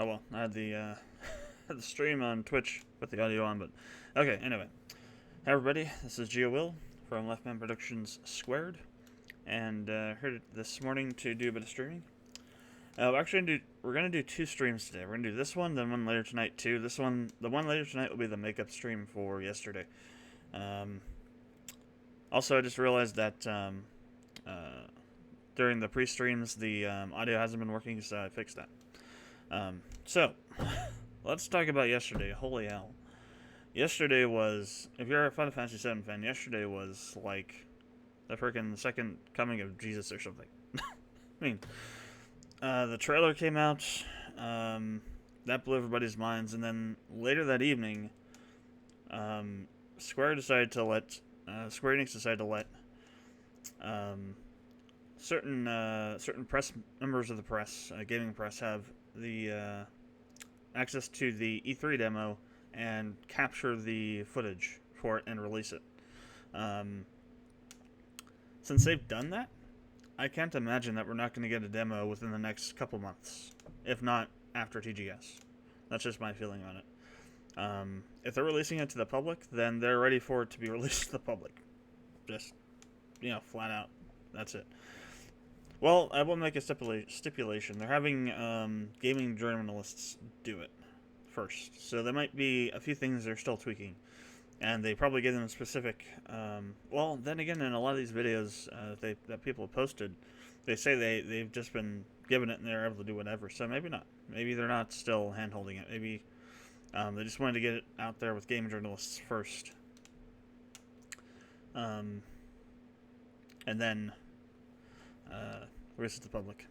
Oh well, I had the had the stream on Twitch with the audio on, but okay. Anyway, hi everybody. This is GeoWill from Productions², and here this morning to do a bit of streaming. We're gonna do two streams today. We're gonna do this one, then one later tonight too. The one later tonight will be the makeup stream for yesterday. Also, I just realized that during the pre-streams, the audio hasn't been working, so I fixed that. So, let's talk about yesterday. Holy hell. Yesterday was, if you're a Final Fantasy VII fan, yesterday was like the freaking second coming of Jesus or something. I mean, the trailer came out, that blew everybody's minds, and then later that evening, Square Enix decided to let certain press members of the press, gaming press, have the access to the E3 demo and capture the footage for it and release it. Since they've done that, I can't imagine that we're not going to get a demo within the next couple months, if not after TGS. That's just my feeling on it. If they're releasing it to the public, then they're ready for it to be released to the public. Just, flat out. That's it. Well, I will make a stipulation. They're having gaming journalists do it first. So there might be a few things they're still tweaking. And they probably give them specific... well, then again, in a lot of these videos that people have posted, they say they've just been given it and they're able to do whatever. So maybe not. Maybe they're not still hand-holding it. Maybe they just wanted to get it out there with game journalists first. And then... release it to the public.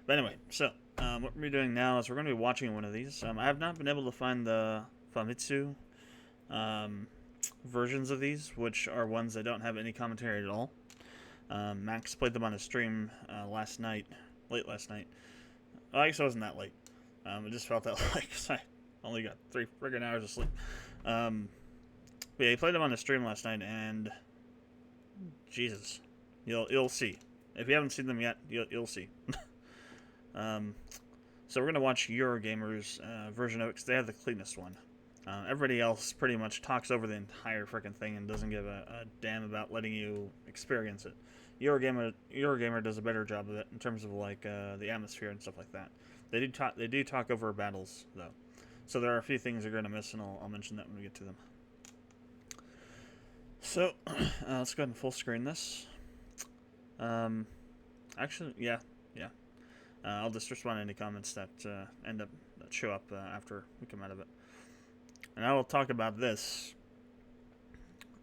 But anyway, so what we're doing now is we're going to be watching one of these. I have not been able to find the Famitsu versions of these, which are ones that don't have any commentary at all. Max played them on his stream late last night. Well, I guess it wasn't that late. It just felt that like I only got 3 friggin' hours of sleep. But yeah, he played them on his stream last night, and Jesus, you'll see. If you haven't seen them yet, you'll see. So we're going to watch Eurogamer's version of it, because they have the cleanest one. Everybody else pretty much talks over the entire freaking thing and doesn't give a damn about letting you experience it. Eurogamer does a better job of it in terms of like the atmosphere and stuff like that. They do talk over battles, though. So there are a few things you're going to miss, and I'll mention that when we get to them. So, let's go ahead and full screen this. Actually, yeah. I'll just respond to any comments that that show up after we come out of it, and I will talk about this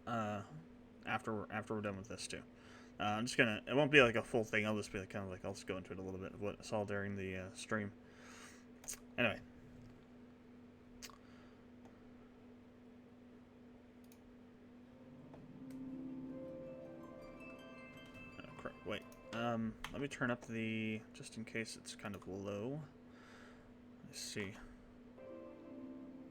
after we're done with this too. I'm just gonna. It won't be like a full thing. I'll just be like, I'll just go into it a little bit of what I saw during the stream. Anyway. Wait, let me turn up just in case it's kind of low. Let's see.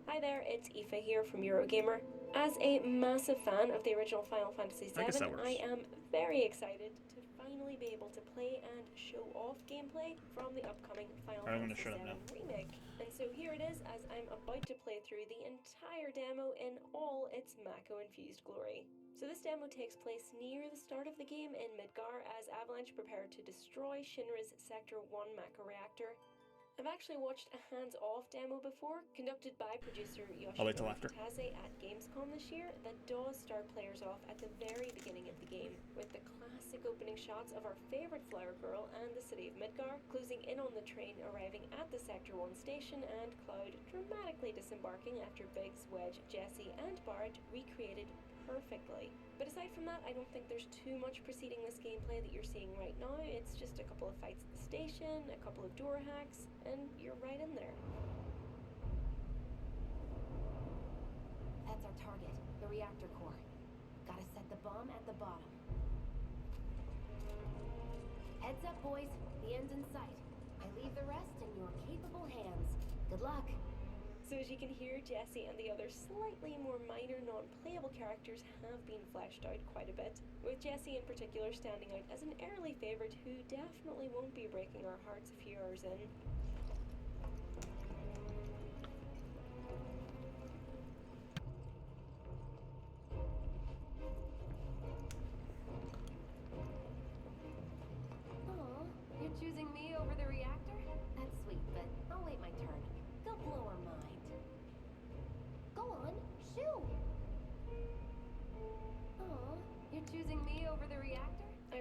Hi there, it's Aoife here from Eurogamer. As a massive fan of the original Final Fantasy VII, I am very excited to finally be able to play and show off gameplay from the upcoming Final Fantasy VII Remake. And so here it is, as I'm about to play through the entire demo in all its Mako-infused glory. So this demo takes place near the start of the game in Midgar as Avalanche prepare to destroy Shinra's Sector 1 Mako reactor. I've actually watched a hands-off demo before, conducted by producer Yoshinori Kitase at Gamescom this year, that does start players off at the very beginning of the game, with the classic opening shots of our favourite flower girl and the city of Midgar, closing in on the train arriving at the Sector 1 station, and Cloud dramatically disembarking after Biggs, Wedge, Jessie and Barrett recreated perfectly. But aside from that, I don't think there's too much preceding this gameplay that you're seeing right now. It's just a couple of fights at the station, a couple of door hacks, and you're right in there. That's our target, the reactor core. Gotta set the bomb at the bottom. Heads up, boys. The end's in sight. I leave the rest in your capable hands. Good luck. So as you can hear, Jessie and the other slightly more minor non-playable characters have been fleshed out quite a bit, with Jessie in particular standing out as an early favourite who definitely won't be breaking our hearts a few hours in.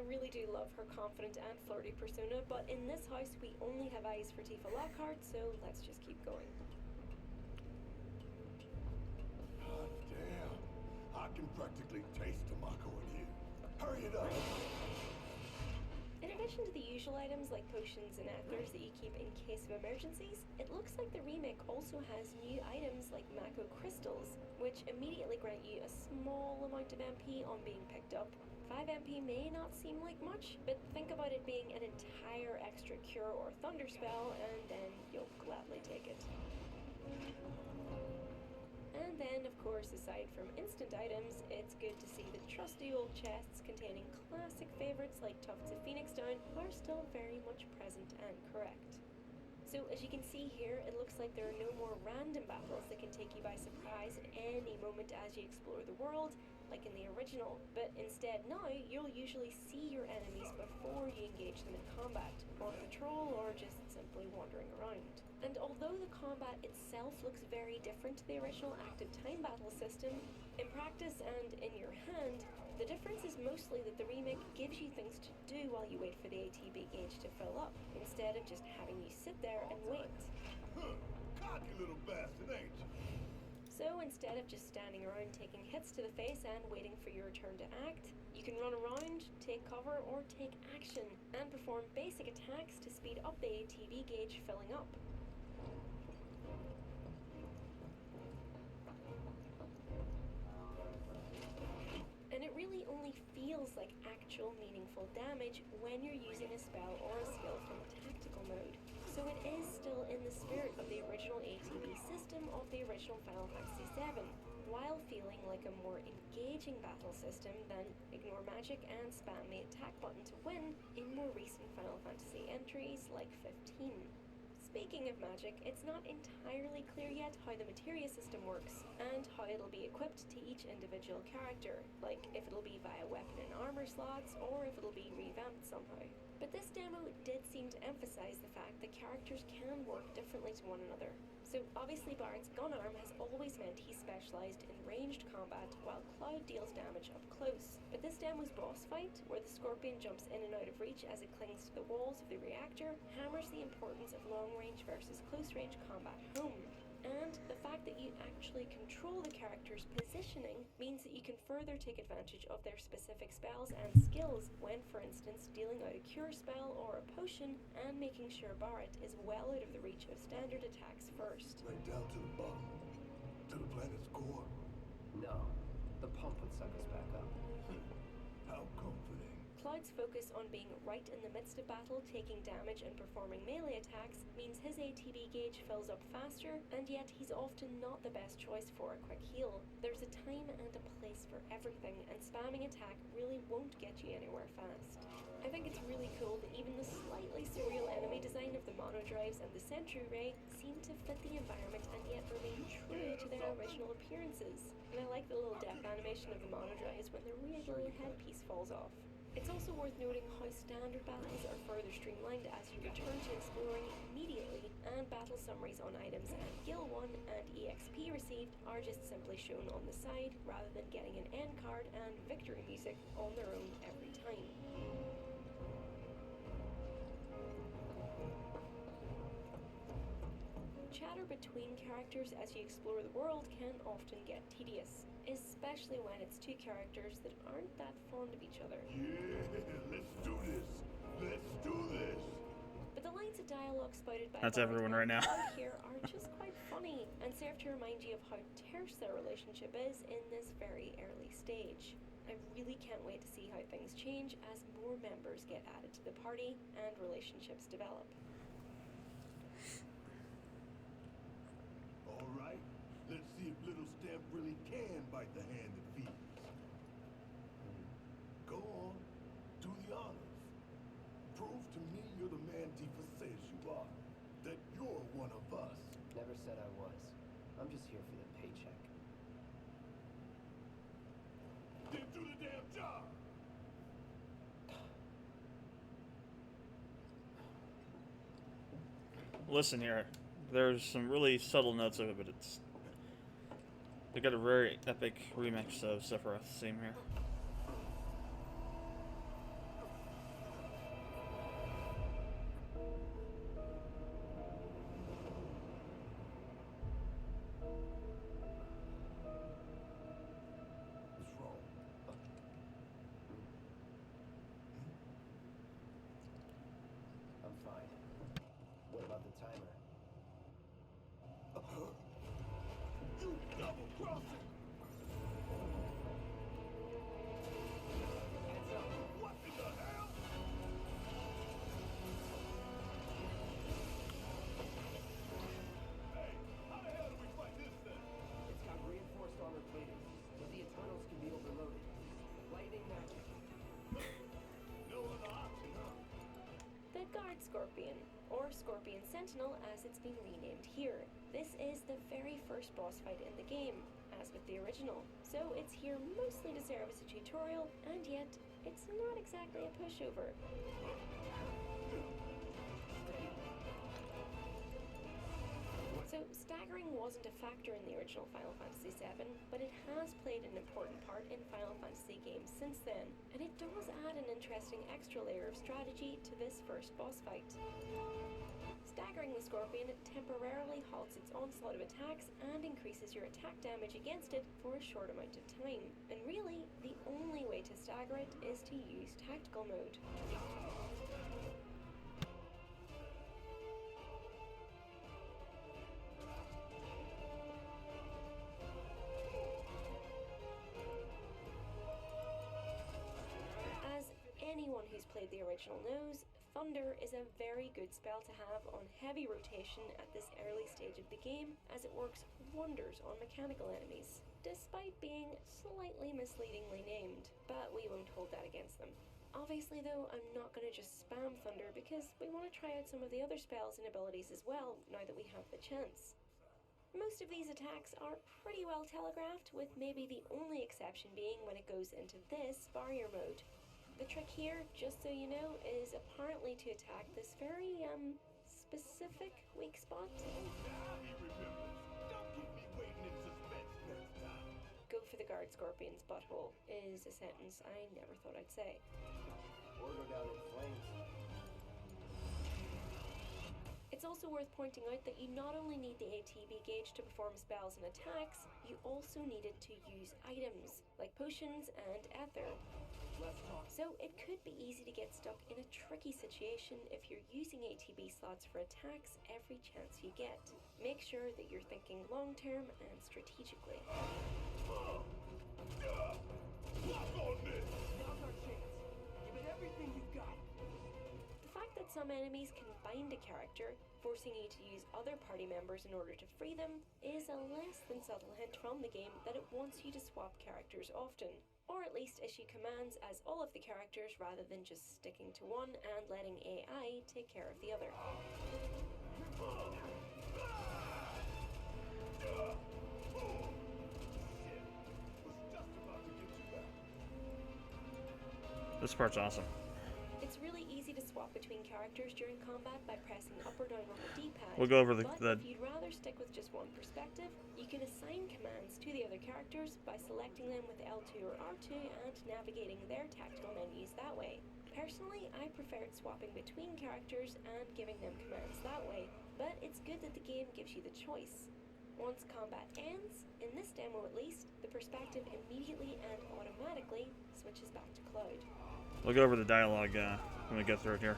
really do love her confident and flirty persona, but in this house we only have eyes for Tifa Lockhart, so let's just keep going. God damn. I can practically taste Tamako in here. Hurry it up. In addition to the usual items like potions and ethers that you keep in case of emergencies, it looks like the remake also has new items like Mako crystals, which immediately grant you a small amount of MP on being picked up. 5 MP may not seem like much, but think about it being an entire extra cure or thunder spell, and then you'll gladly take it. And then, of course, aside from instant items, it's good to see the trusty old chests containing classic favourites like Tufts of Phoenix Down are still very much present and correct. So as you can see here, it looks like there are no more random battles that can take you by surprise at any moment as you explore the world, like in the original, but instead now you'll usually see your enemies before you engage them in combat, on patrol or just simply wandering around. And although the combat itself looks very different to the original active time battle system, in practice and in your hand, the difference is mostly that the remake gives you things to do while you wait for the ATB gauge to fill up, instead of just having you sit there and wait. Cocky little bastard, ain't you? So instead of just standing around taking hits to the face and waiting for your turn to act, you can run around, take cover, or take action, and perform basic attacks to speed up the ATB gauge filling up. And it really only feels like actual meaningful damage when you're using a spell or a skill from tactical mode. So it is still in the spirit of the original ATB system of the original Final Fantasy VII, while feeling like a more engaging battle system than ignore magic and spam the attack button to win in more recent Final Fantasy entries like 15. Speaking of magic, it's not entirely clear yet how the materia system works, and how it'll be equipped to each individual character, like if it'll be via weapon and armor slots, or if it'll be revamped somehow. But this demo did seem to emphasize the fact that characters can work differently to one another. So obviously Barrett's gun arm has always meant he specialised in ranged combat, while Cloud deals damage up close. But this demo's boss fight, where the Scorpion jumps in and out of reach as it clings to the walls of the reactor, hammers the importance of long range versus close range combat home. And the fact that you actually control the character's positioning means that you can further take advantage of their specific spells and skills when, for instance, dealing out a cure spell or a potion and making sure Barrett is well out of the reach of standard attacks first. Right down to the bottom. To the planet's core. No, the pump would suck us back up. How comforting. Cloud's focus on being right in the midst of battle, taking damage and performing melee attacks, means his ATB gauge fills up faster, and yet he's often not the best choice for a quick heal. There's a time and a place for everything, and spamming attack really won't get you anywhere fast. I think it's really cool that even the slightly surreal enemy design of the mono drives and the sentry ray seem to fit the environment and yet remain true to their original appearances. And I like the little death animation of the mono drives when the rear little headpiece falls off. It's also worth noting how standard battles are further streamlined as you return to exploring immediately, and battle summaries on items and Gil 1 and EXP received are just simply shown on the side, rather than getting an end card and victory music on their own every time. Chatter between characters as you explore the world can often get tedious, especially when it's two characters that aren't that fond of each other. Yeah, let's do this. Let's do this. But the lines of dialogue spouted by That's Barrett everyone and right now. Cloud here are just quite funny and serve to remind you of how terse their relationship is in this very early stage. I really can't wait to see how things change as more members get added to the party and relationships develop. All right, let's see if Little Stamp really can bite the hand that feeds. Go on, do the honors. Prove to me you're the man Tifa says you are. That you're one of us. Never said I was. I'm just here for the paycheck. Then do the damn job. Listen here, there's some really subtle notes of it, but they got a very epic remix of Sephiroth's theme here. Scorpion Sentinel, as it's been renamed here. This is the very first boss fight in the game, as with the original, so it's here mostly to serve as a tutorial, and yet it's not exactly a pushover. So staggering wasn't a factor in the original Final Fantasy VII, but it has played an important part in Final Fantasy games since then, and it does add an interesting extra layer of strategy to this first boss fight. Staggering the Scorpion temporarily halts its onslaught of attacks and increases your attack damage against it for a short amount of time. And really, the only way to stagger it is to use tactical mode. As anyone who's played the original knows, Thunder is a very good spell to have on heavy rotation at this early stage of the game, as it works wonders on mechanical enemies, despite being slightly misleadingly named, but we won't hold that against them. Obviously though, I'm not going to just spam Thunder because we want to try out some of the other spells and abilities as well, now that we have the chance. Most of these attacks are pretty well telegraphed, with maybe the only exception being when it goes into this barrier mode. The trick here, just so you know, is apparently to attack this very, specific weak spot. Go for the guard scorpion's butthole is a sentence I never thought I'd say. Or go down in flames. It's also worth pointing out that you not only need the ATB gauge to perform spells and attacks, you also need it to use items, like potions and ether. So it could be easy to get stuck in a tricky situation if you're using ATB slots for attacks every chance you get. Make sure that you're thinking long term and strategically. Lock on this! Now's our chance. Give it everything you've got. The fact that some enemies can bind a character, forcing you to use other party members in order to free them, is a less than subtle hint from the game that it wants you to swap characters often. Or at least issue commands as all of the characters rather than just sticking to one and letting AI take care of the other. This part's awesome. It's really easy to swap between characters during combat by pressing up or down on the D-pad. We'll go over but if you'd rather stick with just one perspective, you can assign commands to the other characters by selecting them with L2 or R2 and navigating their tactical menus that way. Personally, I preferred swapping between characters and giving them commands that way, but it's good that the game gives you the choice. Once combat ends, in this demo at least, the perspective immediately and automatically switches back to Cloud. We'll go over the dialogue when we get through it here.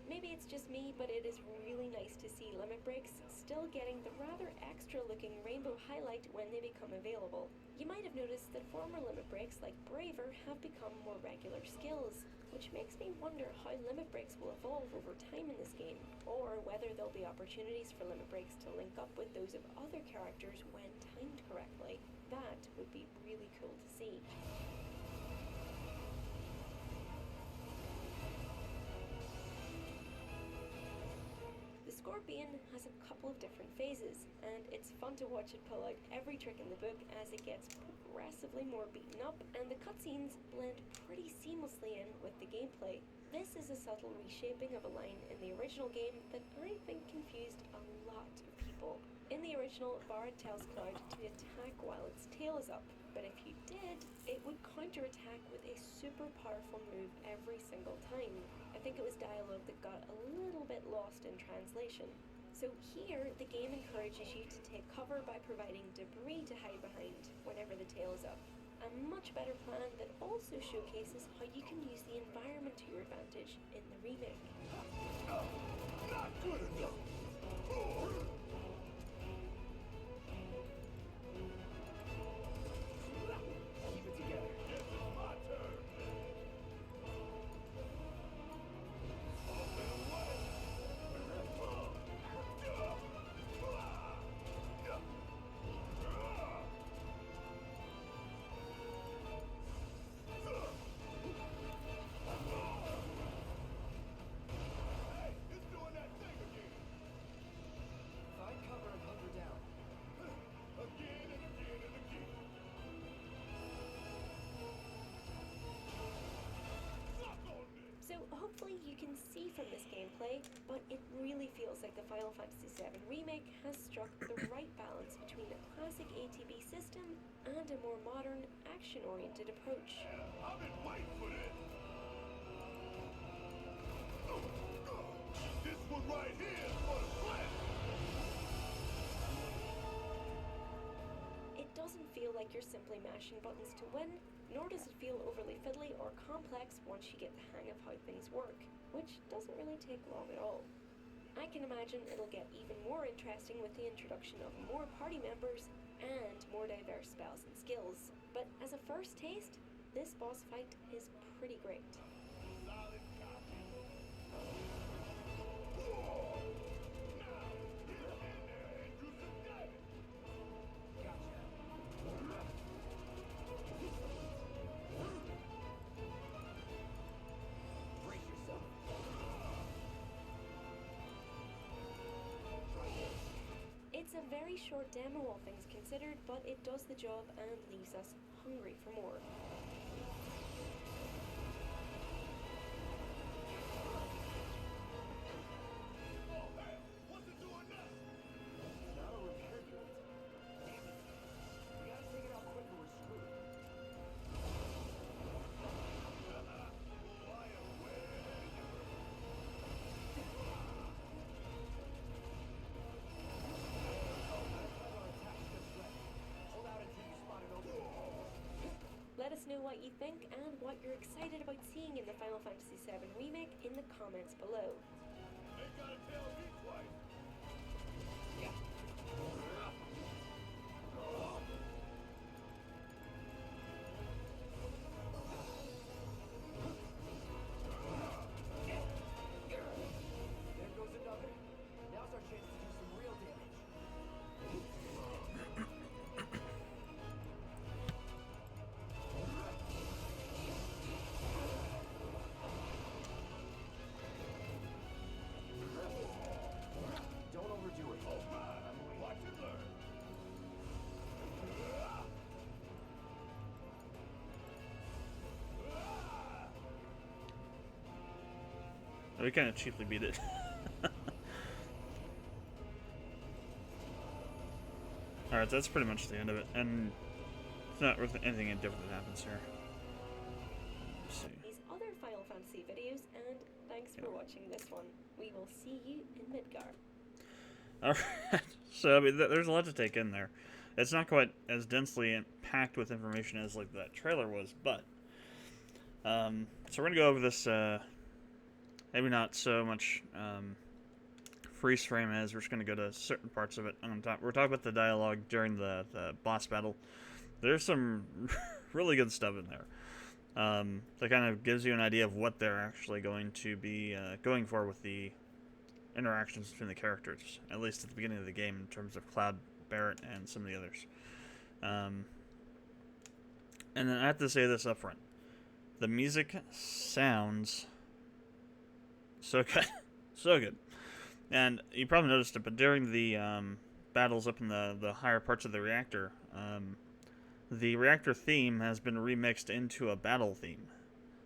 Maybe it's just me, but it is really nice to see limit breaks still getting the rather extra looking rainbow highlight when they become available. You might have noticed that former limit breaks like Braver have become more regular skills, which makes me wonder how limit breaks will evolve over time in this game, or whether there'll be opportunities for limit breaks to link up with those of other characters when timed correctly. That would be really cool to see. The Scorpion has a couple of different phases, and it's fun to watch it pull out every trick in the book as it gets progressively more beaten up, and the cutscenes blend pretty seamlessly in with the gameplay. This is a subtle reshaping of a line in the original game that I think confused a lot of people. In the original, Barret tells Cloud to attack while its tail is up, but if you did, it would counterattack with a super powerful move every single time. I think it was dialogue that got a little bit lost in translation. So here, the game encourages you to take cover by providing debris to hide behind whenever the tail is up. A much better plan that also showcases how you can use the environment to your advantage in the remake. Not good enough! Keep it together. This is my turn! can see from this gameplay, but it really feels like the Final Fantasy VII Remake has struck the right balance between the classic ATB system and a more modern, action-oriented approach. I've been waiting for this. This one right here is for the flesh. It doesn't feel like you're simply mashing buttons to win, nor does it feel overly fiddly or complex once you get the hang of how things work, which doesn't really take long at all. I can imagine it'll get even more interesting with the introduction of more party members and more diverse spells and skills, but as a first taste, this boss fight is pretty great. Solid copy. Brace yourself. It's a very short demo, all things considered, but it does the job and leaves us hungry for more. Oh, hell! What's it doing now? Not a repair unit. Damn it. We gotta take it out quick or we're screwed. Hold out until you spot an opening. Let us know what you think and what you're excited about seeing in the Final Fantasy VII Remake in the comments below. Ain't gotta tell me twice. There goes another. Now's our chance to do some real damage. Don't overdo it. Watch and learn. We kind of cheaply beat it. Alright, that's pretty much the end of it, and it's not worth anything different that happens here. Let's see. These other Final Fantasy videos, and thanks for watching this one. We will see you in Midgar. Alright, so I mean, there's a lot to take in there. It's not quite as densely packed with information as like that trailer was, but so we're gonna go over this. Maybe not so much freeze frame as we're just gonna go to certain parts of it. We're talking about the dialogue during the boss battle. There's some really good stuff in there. That kind of gives you an idea of what they're actually going to be going for with the interactions between the characters, at least at the beginning of the game, in terms of Cloud, Barrett, and some of the others. And then I have to say this up front. The music sounds so good. So good. And you probably noticed it, but during the battles up in the higher parts of the reactor theme has been remixed into a battle theme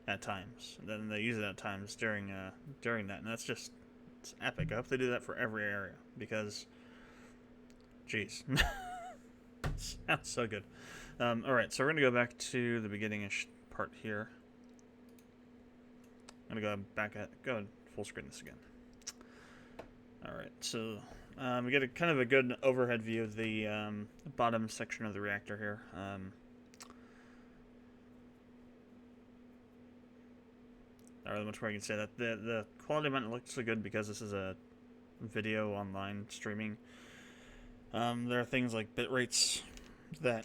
at times. And then they use it at times during that, and that's just, it's epic. I hope they do that for every area, because jeez. Sounds so good. Alright, so we're going to go back to the beginning-ish part here. I'm going to go full screen this again. Alright, so we get a kind of a good overhead view of the bottom section of the reactor here. Not really much more I can say. That the quality might not look so good because this is a video online streaming. There are things like bit rates that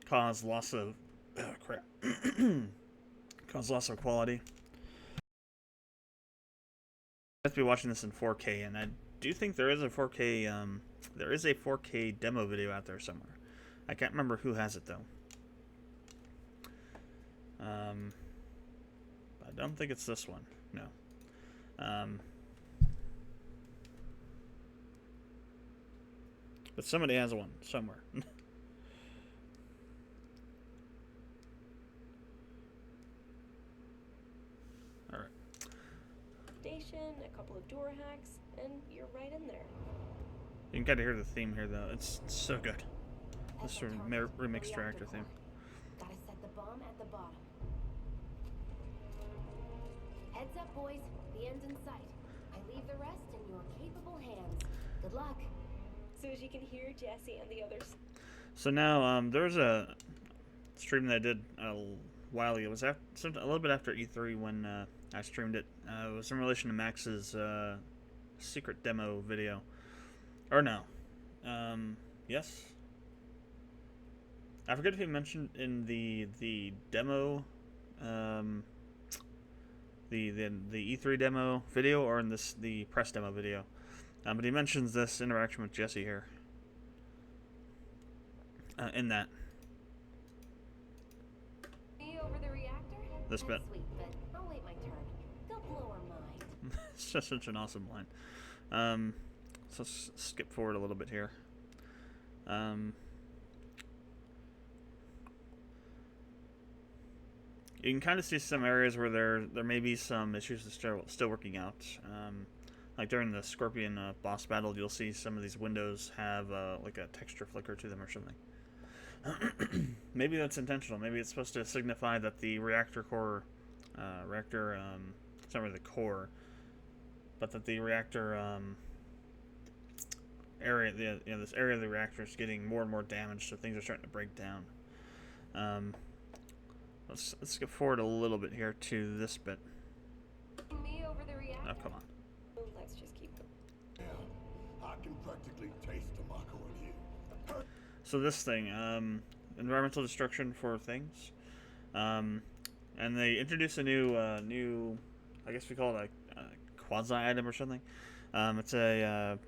cause loss of cause loss of quality. I have to be watching this in 4K, and I do think there is a 4K demo video out there somewhere. I can't remember who has it though. I don't think it's this one. No. But somebody has one somewhere. Alright. information, a couple of door hacks, and you're right in there. You can kind of hear the theme here, though. It's so good. This That's sort the of target, the remix reactor reactor theme. core. Gotta set the bomb at the bottom. Heads up, boys. The end's in sight. I leave the rest in your capable hands. Good luck. So as you can hear, Jesse and the others. So now, there was a stream that I did a while ago. It was a little bit after E3 when I streamed it. It was in relation to Max's secret demo video. Or no. Yes? I forget if he mentioned in the demo, the E3 demo video, or in the press demo video. But he mentions this interaction with Jesse here. In that. Me over the reactor? This bit. That's sweet, but I'll wait my turn. Go blow her mind. It's just such an awesome line. So let's skip forward a little bit here. You can kind of see some areas where there may be some issues that still working out. Like during the Scorpion boss battle, you'll see some of these windows have like a texture flicker to them or something. Maybe that's intentional. Maybe it's supposed to signify that the reactor core, it's not really the core, but that the reactor area, this area of the reactor is getting more and more damaged, so things are starting to break down. Let's skip forward a little bit here to this bit. Me over the reactor? Oh, come on. Let's just keep going. Yeah, I can practically taste tobacco in here. So this thing, environmental destruction for things, and they introduce a new, I guess we call it a quasi item or something. It's a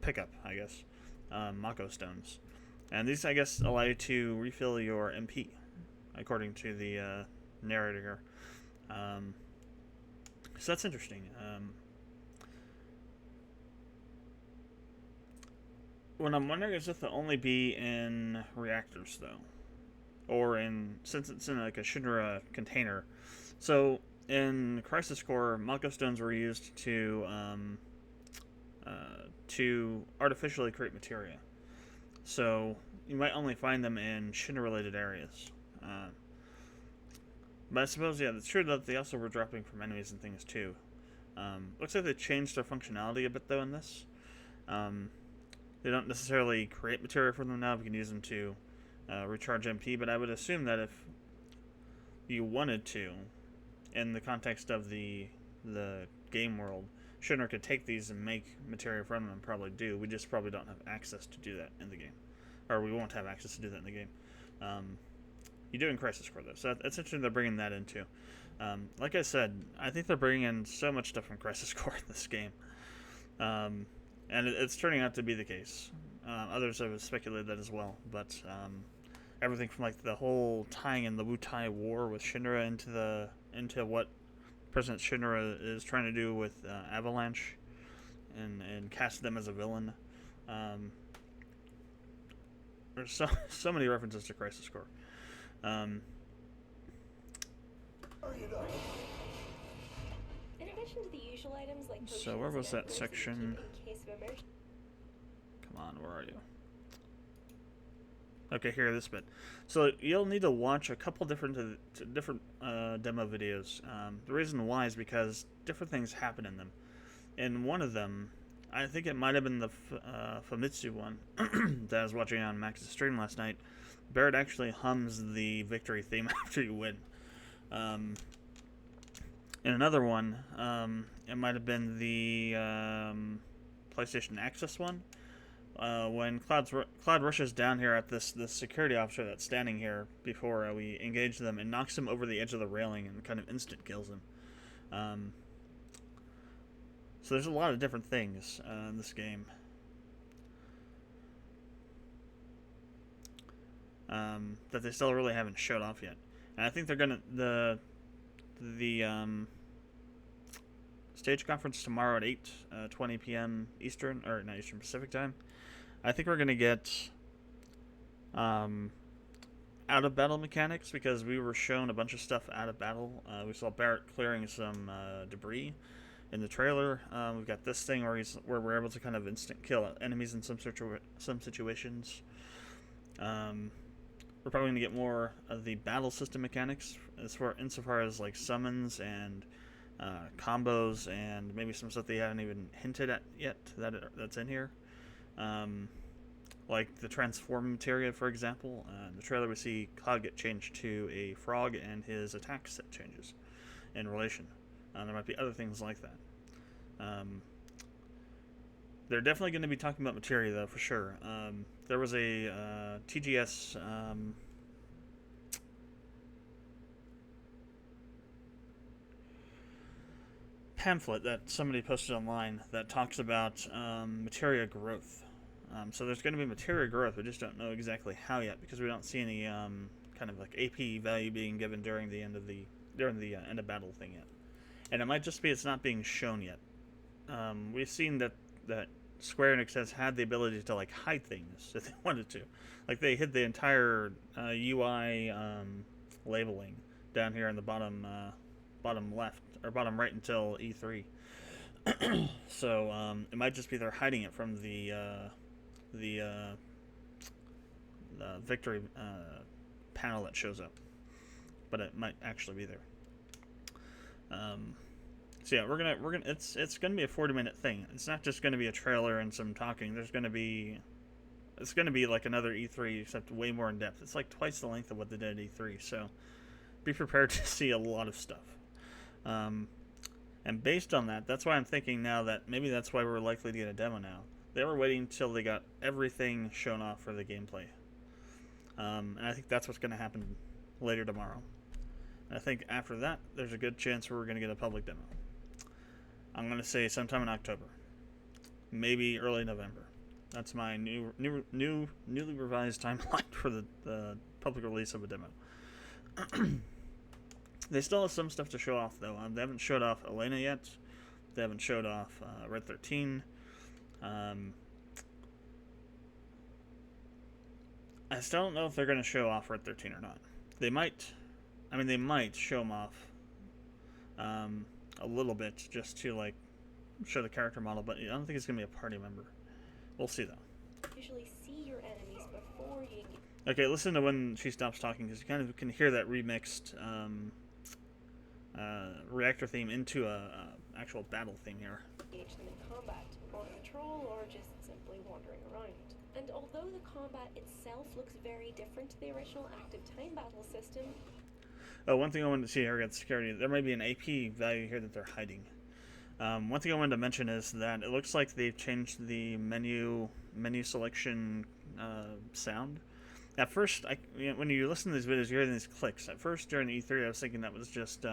pickup, I guess, Mako stones, and these, I guess, allow you to refill your MP, according to the narrator here. So that's interesting. What I'm wondering is if they'll only be in reactors, though, or since it's in like a Shinra container. So in Crisis Core, Mako stones were used to artificially create materia. So you might only find them in Shinra-related areas. But I suppose, yeah, it's true that they also were dropping from enemies and things too. Looks like they changed their functionality a bit though in this. They don't necessarily create materia for them now. We can use them to recharge MP, but I would assume that if you wanted to, in the context of the game world, Shinra could take these and make materia from them, and probably do. We just probably don't have access to do that in the game. Or we won't have access to do that in the game. You do in Crisis Core, though, so it's interesting they're bringing that in, too. Like I said, I think they're bringing in so much stuff from Crisis Core in this game. And it's turning out to be the case. Others have speculated that as well, but everything from like the whole tying in the Wutai War with Shinra into what President Shinra is trying to do with Avalanche, and cast them as a villain. There's so many references to Crisis Core. Hurry it up. In addition to the usual items like So where was that section? in case of emergency. Come on, where are you? Okay, here, this bit. So you'll need to watch a couple different demo videos. The reason why is because different things happen in them. In one of them, I think it might have been the Famitsu one that I was watching on Max's stream last night. Barrett actually hums the victory theme after you win. In another one, it might have been the PlayStation Access one. When Cloud rushes down here at this security officer that's standing here before we engage them, and knocks him over the edge of the railing and kind of instant kills him. So there's a lot of different things in this game. That they still really haven't showed off yet. And I think they're gonna the stage conference tomorrow at 8:20 p.m. Eastern, or not Eastern, Pacific time. I think we're gonna get out of battle mechanics, because we were shown a bunch of stuff out of battle. We saw Barrett clearing some debris in the trailer. We've got this thing where we're able to kind of instant kill enemies in some situations. We're probably going to get more of the battle system mechanics insofar as like summons and combos and maybe some stuff they haven't even hinted at yet that's in here. Like the transform materia, for example. In the trailer, we see Cloud get changed to a frog, and his attack set changes in relation. There might be other things like that. They're definitely going to be talking about materia, though, for sure. There was a TGS pamphlet that somebody posted online that talks about materia growth. So there's going to be materia growth. We just don't know exactly how yet because we don't see any kind of like AP value being given during the end of end of battle thing yet. And it might just be it's not being shown yet. We've seen that Square Enix has had the ability to like hide things if they wanted to. Like they hid the entire UI labeling down here in the bottom left or bottom right until E3. So it might just be they're hiding it from the victory panel that shows up, but it might actually be there. So yeah, we're gonna it's gonna be a 40-minute thing. It's not just gonna be a trailer and some talking. It's gonna be like another E3 except way more in depth. It's like twice the length of what they did at E3. So be prepared to see a lot of stuff. And based on that, that's why I'm thinking now that maybe that's why we're likely to get a demo now. They were waiting until they got everything shown off for the gameplay. And I think that's what's going to happen later tomorrow. And I think after that, there's a good chance we're going to get a public demo. I'm going to say sometime in October. Maybe early November. That's my newly revised timeline for the public release of a demo. They still have some stuff to show off, though. They haven't showed off Elena yet. They haven't showed off Red 13. I still don't know if they're going to show off Red 13 or not. They might. I mean, they might show them off a little bit just to, like, show the character model, but I don't think it's going to be a party member. We'll see, though. Usually see your enemies before you engage. Okay, listen to when she stops talking, because you kind of can hear that remixed reactor theme into a actual battle theme here. Engage them in combat, on patrol, or just simply wandering around. And although the combat itself looks very different to the original active time battle system... Oh, one thing I wanted to see here about security, there might be an AP value here that they're hiding. One thing I wanted to mention is that it looks like they've changed the menu selection sound. At first, when you listen to these videos, you hear these clicks. At first, during the E3, I was thinking that was just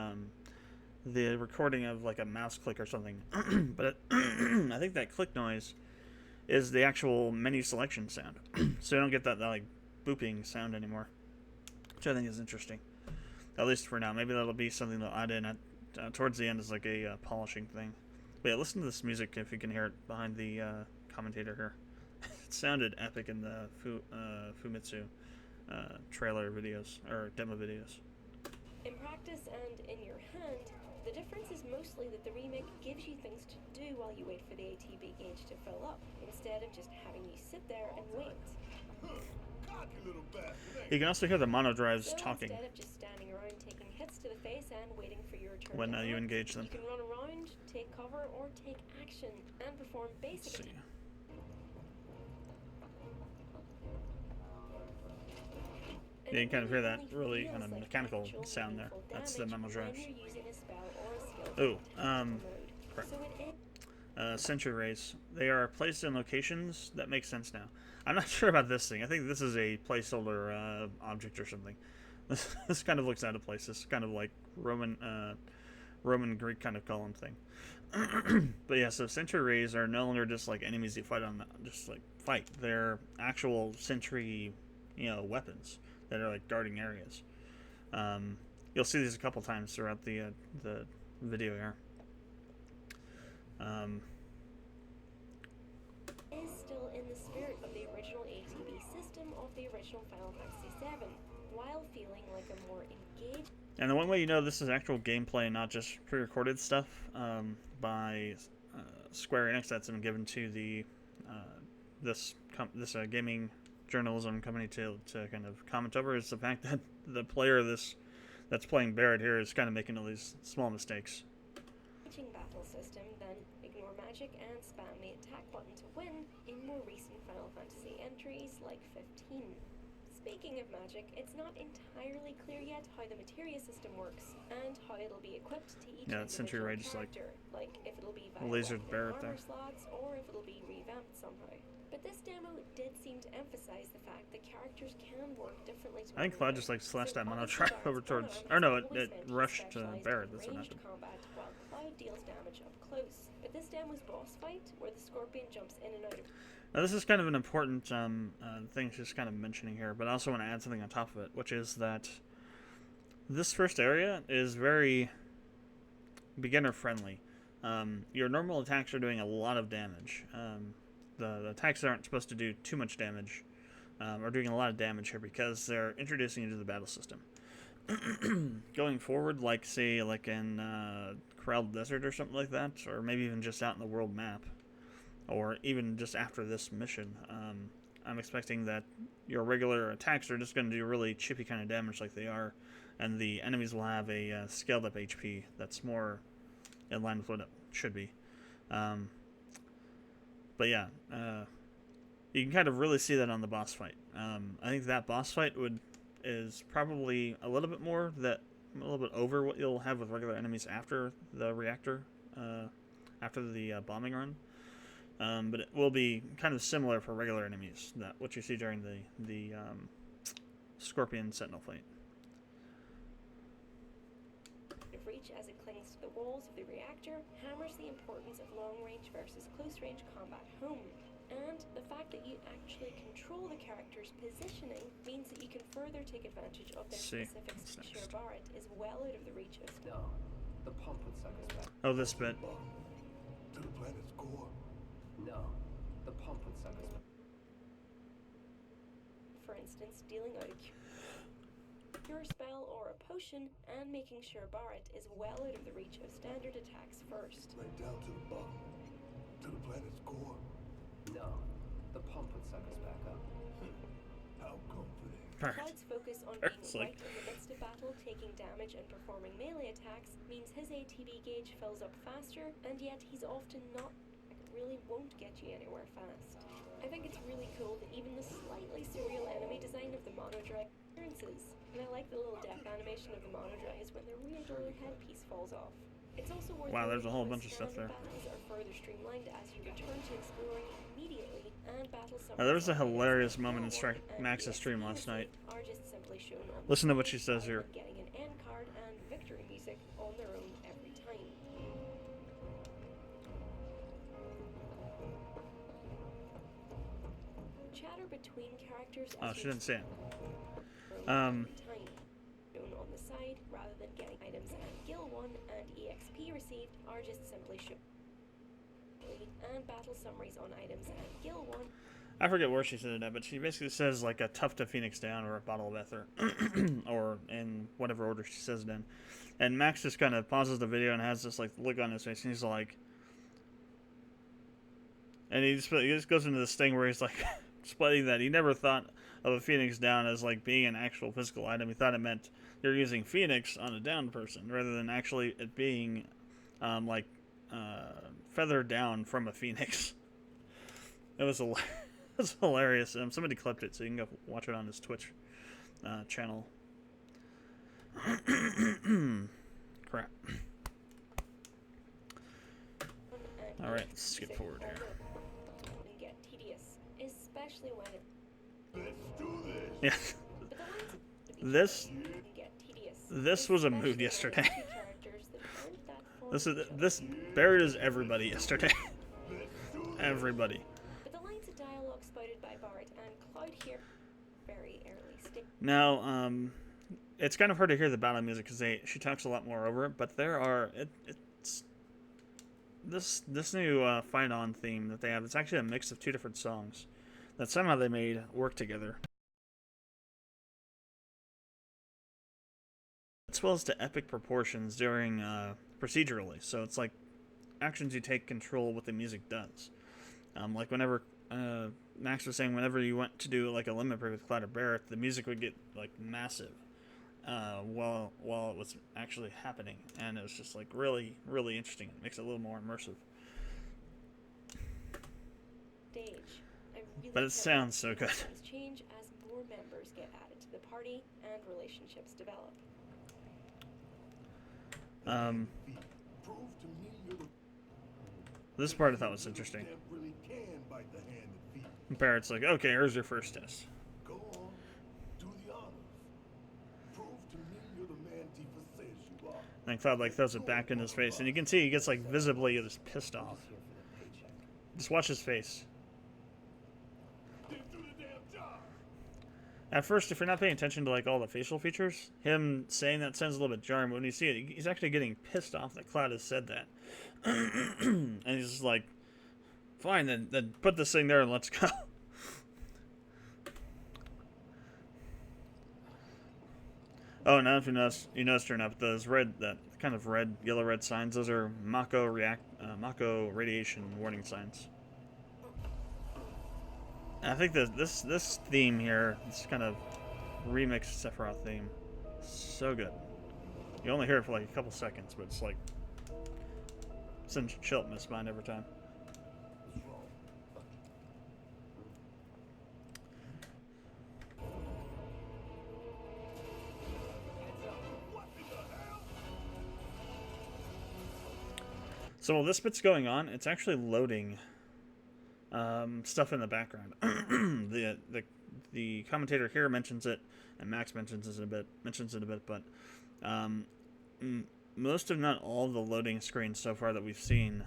the recording of like a mouse click or something. But I think that click noise is the actual menu selection sound. So you don't get that like booping sound anymore, which I think is interesting. At least for now. Maybe that'll be something they'll add in towards the end as like a polishing thing. But yeah, listen to this music if you can hear it behind the commentator here. It sounded epic in the Fumitsu trailer videos, or demo videos. In practice and in your hand, the difference is mostly that the remake gives you things to do while you wait for the ATB gauge to fill up, instead of just having you sit there and wait. Cocky little bastard. You can also hear the mono drives So talking instead of just standing around taking hits to the face and waiting for your turn when to you act, engage them. you can run around, take cover, or take action, and perform Let's basic see. And You can kind of hear that only really feels kind of like mechanical actual sound there. meaningful That's the damage memo when drives. you're using a spell or a skill Oh, from tactical mode. crap. So it is Sentry rays. They are placed in locations that make sense now. I'm not sure about this thing. I think this is a placeholder object or something. This kind of looks out of place. This is kind of like Roman Greek kind of column thing. But yeah, so sentry rays are no longer just like enemies you fight on, just like fight. They're actual sentry, weapons that are like guarding areas. You'll see these a couple times throughout the video here. is still in the spirit of the original ATB system of the original Final Fantasy VII, while feeling like a more engaged... And the one way you know this is actual gameplay and not just pre-recorded stuff by Square Enix that's been given to the this gaming journalism company to kind of comment over is the fact that the player that's playing Barrett here is kind of making all these small mistakes. Battle system, then ignore magic and spam the attack button to win in more recent Final Fantasy entries like 15. Speaking of magic, it's not entirely clear yet how the materia system works and how it'll be equipped to each Century Ray just character, like if it'll be lasered Barrett there, slots or if it'll be revamped somehow. But this demo did seem to emphasize the fact that characters can work differently. I think Cloud just like slashed that mono trap over towards, or no, it rushed Barrett. That's what happened. Combat while Cloud deals damage up close. But this demo's boss fight, where the Scorpion jumps in and out of. Now this is kind of an important thing she's kind of mentioning here, but I also want to add something on top of it, which is that this first area is very beginner friendly. Your normal attacks are doing a lot of damage. The attacks aren't supposed to do too much damage, or doing a lot of damage here because they're introducing you to the battle system. Going forward, like say like in Corral Desert or something like that, or maybe even just out in the world map, or even just after this mission, I'm expecting that your regular attacks are just going to do really chippy kind of damage like they are, and the enemies will have a scaled up HP that's more in line with what it should be. But yeah, you can kind of really see that on the boss fight. I think that boss fight is probably a little bit over what you'll have with regular enemies after the reactor, after the bombing run. But it will be kind of similar for regular enemies, that what you see during the Scorpion Sentinel fight. Reach as it clings to the walls of the reactor hammers the importance of long-range versus close-range combat home. And the fact that you actually control the character's positioning means that you can further take advantage of their specifics. Sheer Barrett is well out of the reach of... No, the pump would suck us back. Oh, this bit. To the planet's core. No, the pump would suck us back. For instance, dealing out a cure spell or a potion and making sure Barrett is well out of the reach of standard attacks first. Right down to the bottom. To the planet's core. No, the pump would suck us back up. How comforting. Cloud's focus on being right in the midst of battle, taking damage and performing melee attacks means his ATB gauge fills up faster, and yet he's often not, really won't get you anywhere fast. I think it's really cool that even the slightly surreal enemy design of the Monodry appearances, and I like the little death animation of the Monodries when their weird little headpiece falls off. It's also worth there's a whole bunch of stuff there. Battles are further streamlined as you return to exploring immediately, and battle there was a hilarious moment in Max's stream last night. Listen to what she says here. Getting an end card and victory music on their own every time. Chatter between characters. Oh, she didn't say it. On the side, rather than getting items and Gil 1 and EXP received, are just simply shown. And battle summaries on items and Gil 1. I forget where she said it at, but she basically says like a tough to Phoenix down or a bottle of ether, or in whatever order she says it in. And Max just kind of pauses the video and has this like look on his face, and he's like, and he just goes into this thing where he's like explaining that he never thought of a Phoenix down as like being an actual physical item. He thought it meant you're using Phoenix on a down person rather than actually it being feathered down from a Phoenix. It was hilarious. Somebody clipped it, so you can go watch it on his Twitch channel. Crap. Alright, let's skip forward here. Get tedious, especially when it... Let's do Yeah. this. This was a mood yesterday. This Barrett is everybody yesterday. Everybody. But the lines of dialogue spouted by Barrett and Cloud here very early stage. Now, it's kind of hard to hear the battle music because she talks a lot more over it, but there are it's this new Fight On theme that they have. It's actually a mix of two different songs that somehow they made work together. It's swells to epic proportions during procedurally. So it's like actions you take control what the music does. Like whenever Max was saying, whenever you went to do like a limit break with Cloud or Barrett, the music would get like massive while it was actually happening, and it was just like really interesting. It makes it a little more immersive. Stage. But it sounds so good. Change as more members get added to the party and relationships develop. Prove to me you're the This part I thought was interesting. that really can bite the hand that feeds. Barrett's like, okay, here's your first test. Go on, do the honors. Prove to me you're the man Tifa says you are. And Cloud like throws it back in his face, and you can see he gets like visibly just pissed off. Just watch his face. Didn't do the damn job. At first, if you're not paying attention to like all the facial features, him saying that sounds a little bit jarring. But when you see it, he's actually getting pissed off that Cloud has said that, and he's just like, "Fine, then put this thing there and let's go." Oh, now if you noticed or not, those that kind of yellow red signs, those are Mako radiation warning signs. And I think this theme here, this kind of remix Sephiroth theme, so good. You only hear it for like a couple seconds, but it's like sends chill up my spine every time. So while this bit's going on, it's actually loading stuff in the background. the commentator here mentions it, and Max mentions it a bit, but most if not all the loading screens so far that we've seen,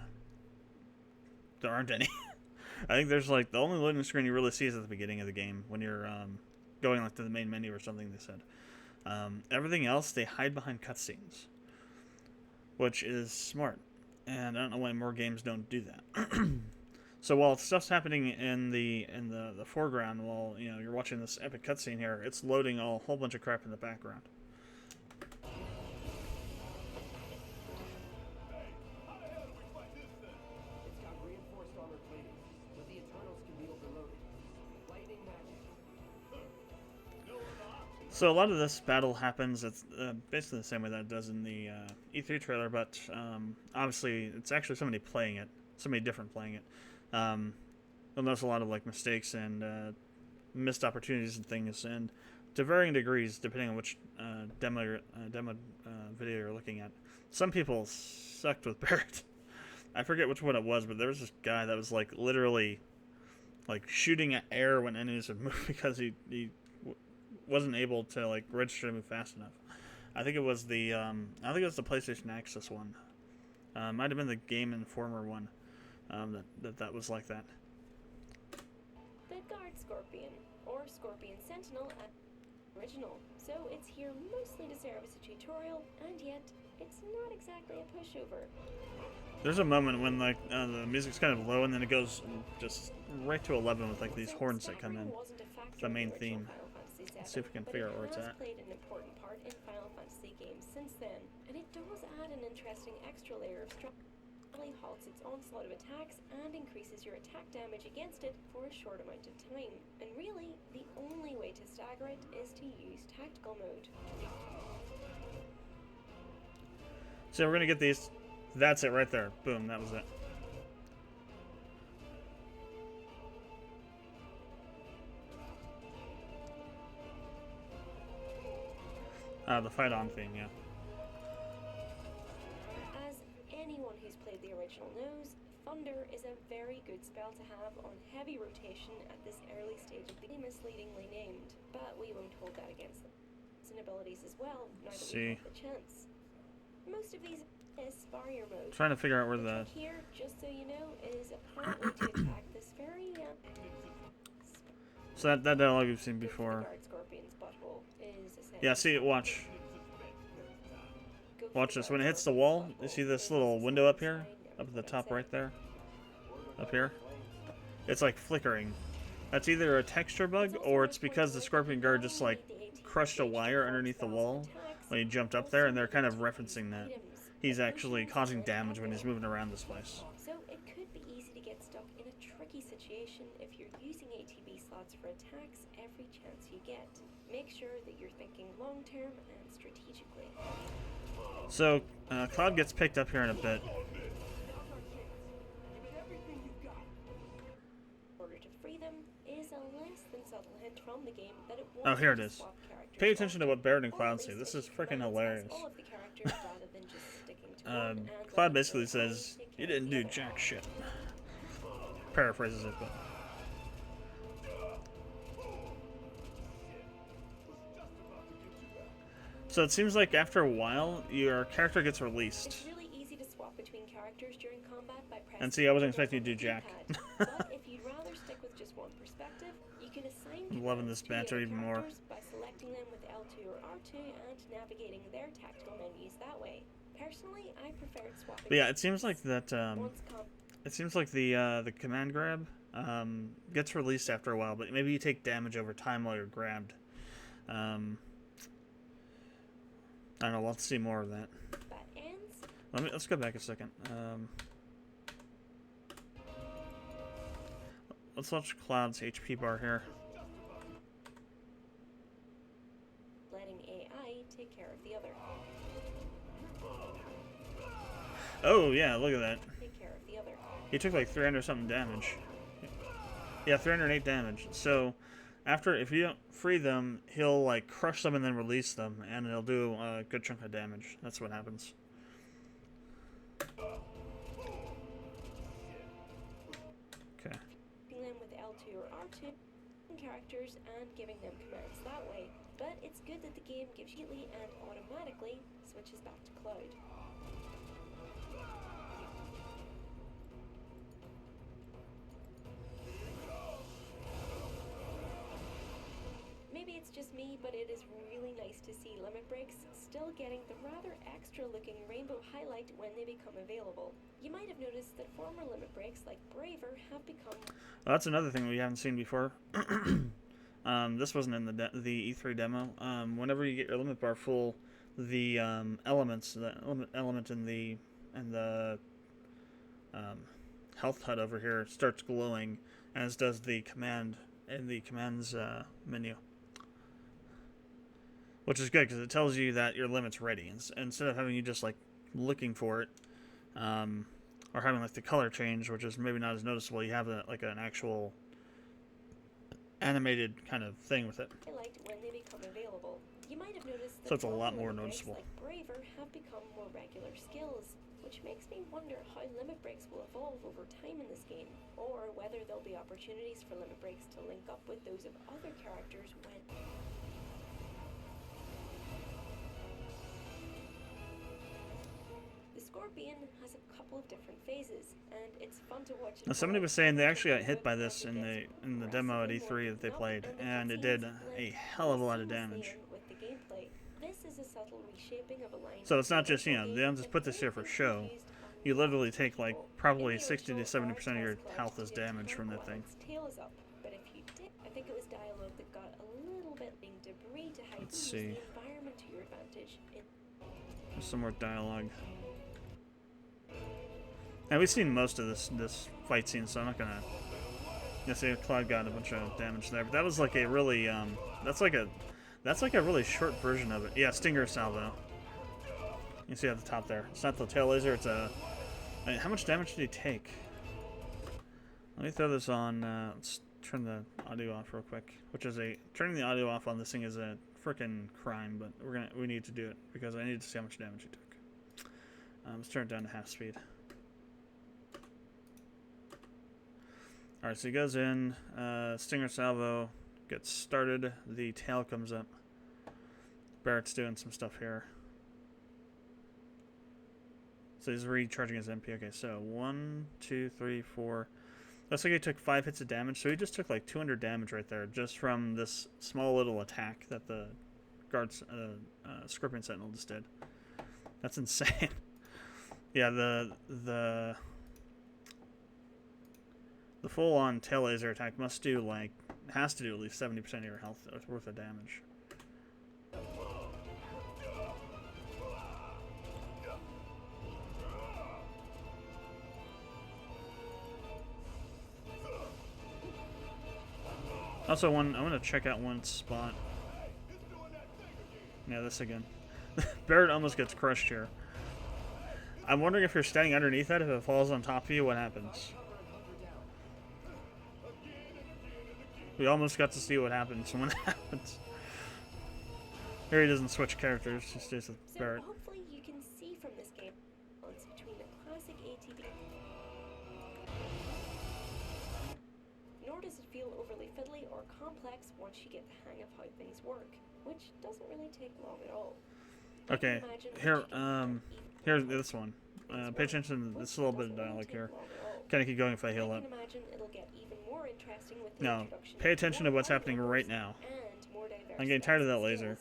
there aren't any. I think there's like the only loading screen you really see is at the beginning of the game when you're going like to the main menu or something. They said everything else they hide behind cutscenes, which is smart. And I don't know why more games don't do that. So while stuff's happening in the foreground, while you're watching this epic cutscene here, it's loading a whole bunch of crap in the background. How the hell do we fight this thing? It's got reinforced armor plating, but the internals can be overloaded. Lightning magic. No other option. So a lot of this battle happens. It's basically the same way that it does in the E3 trailer, but obviously it's actually somebody different playing it. You'll notice a lot of like mistakes and missed opportunities and things, and to varying degrees depending on which demo video you're looking at. Some people sucked with Barrett. I forget which one it was, but there was this guy that was like literally like shooting at air when enemies would move because he wasn't able to like register to move fast enough. I think it was the PlayStation Access one. Might have been the Game Informer one. That was like that. The Guard Scorpion, or Scorpion Sentinel at original. So it's here mostly to serve as a tutorial, and yet it's not exactly a pushover. There's a moment when like the music's kind of low, and then it goes just right to 11 with like these horns that come in. The main theme. Let's see if we can figure out where it's at. Played an important part in Final Fantasy games since then, and it does add an interesting extra layer of strength. It halts its onslaught of attacks and increases your attack damage against it for a short amount of time. And really, the only way to stagger it is to use tactical mode. So we're gonna get these. That's it right there. Boom, that was it. The fight on theme, yeah. As anyone who's played the original knows, Thunder is a very good spell to have on heavy rotation at this early stage of the game, misleadingly named, but we won't hold that against them. And abilities as well, now that we have the chance. Most of these is barrier mode. Trying to figure out where the here, just so you know, is apparently to attack this very so that dialogue we've seen before. Yeah, see it. Watch this. When it hits the wall, you see this little window up here, up at the top right there, up here. It's like flickering. That's either a texture bug or it's because the Scorpion Guard just like crushed a wire underneath the wall, when he jumped up there, and they're kind of referencing that he's actually causing damage when he's moving around this place. So it could be easy to get stuck in a tricky situation if you're using ATB slots for attacks every chance you get. Make sure that you're thinking long-term and strategically. So, Cloud gets picked up here in a bit. In order to free them is a less than subtle hint from the game that it Oh, wants here you it to is. swap characters Pay attention to what Barrett and or Cloud at say. least This it is freaking commands hilarious. all of the characters rather than just sticking to one and Cloud letting basically the other says, take care "You of didn't the do other." jack shit." Paraphrases it, but. So it seems like after a while, your character gets released. It's really easy to swap between characters during combat by pressing. And see, I wasn't the expecting you to do keypad. jack. But if you'd rather stick with just one perspective, you can assign I'm loving commands this to the banter other even more. characters by selecting them with L2 or R2 and navigating their tactical menus that way. Personally, I preferred swapping. But yeah, it seems like that. once It seems like the command grab gets released after a while, but maybe you take damage over time while you're grabbed. I don't know. We'll have to see more of that. combat ends, Let's go back a second. Let's watch Cloud's HP bar here. letting AI take care of the other. Oh yeah, look at that. Take care of the other. He took like 300 something damage. Yeah, 308 damage. So after, if you don't free them, he'll like crush them and then release them, and it'll do a good chunk of damage. That's what happens. Okay. Them with L2 or R2 characters and giving them commands that way. But it's good that the game gives you and automatically switches back to Cloud. Maybe it's just me, but it is really nice to see limit breaks still getting the rather extra looking rainbow highlight when they become available. You might have noticed that former limit breaks like Braver have become... Well, that's another thing we haven't seen before. This wasn't in the E3 demo. Whenever you get your limit bar full, the elements, the element in the health HUD over here starts glowing, as does the command in the commands menu. Which is good because it tells you that your limit's ready, instead of having you just like looking for it, or having like the color change, which is maybe not as noticeable. You have like an actual animated kind of thing with it. Highlight when they become available. You might have noticed that So it's a lot former more limit breaks noticeable. like Braver have become more regular skills, which makes me wonder how limit breaks will evolve over time in this game, or whether there'll be opportunities for limit breaks to link up with those of other characters when... The Scorpion has a couple of different phases, and it's fun to watch. Now, somebody was saying they actually got hit by this in the demo at E3 that they played, and it did a hell of a lot of damage. With the gameplay. This is a subtle reshaping of a line. So it's not just, they don't just put this here for show. You literally take like probably 60 to 70% of your health as damage from that thing. Tail is up, but if you did, I think it was dialogue that got a little bit being debris to hide Let's use see. the environment to your advantage. There's some more dialogue. Now we've seen most of this fight scene, so I'm not gonna. See, Cloud got a bunch of damage there, but that was like a really that's like a really short version of it. Yeah, Stinger Salvo. You see at the top there. It's not the tail laser. It's a. I mean, how much damage did he take? Let me throw this on. Let's turn the audio off real quick. Turning the audio off on this thing is a freaking crime, but we need to do it because I need to see how much damage he took. Let's turn it down to half speed. Alright, so he goes in, Stinger Salvo gets started, the tail comes up. Barrett's doing some stuff here. So he's recharging his MP. Okay, so 1, 2, 3, 4. Looks like he took 5 hits of damage, so he just took like 200 damage right there, just from this small little attack that the guards, Scorpion Sentinel just did. That's insane. Yeah, the full-on tail laser attack has to do at least 70% of your health worth of damage. Also, I want to check out one spot. Yeah, this again. Barrett almost gets crushed here. I'm wondering if you're standing underneath that, if it falls on top of you, what happens? We almost got to see what happens when it happens. Here he doesn't switch characters, he stays with Barrett. So hopefully you can see from this game balance between the classic ATB. Nor does it feel overly fiddly or complex once you get the hang of how things work, which doesn't really take long at all. Okay, here's this one. Pay attention to this little bit of dialogue here. Kind of keep going if I heal up. No, pay attention to what's happening right now. I'm getting tired of that laser.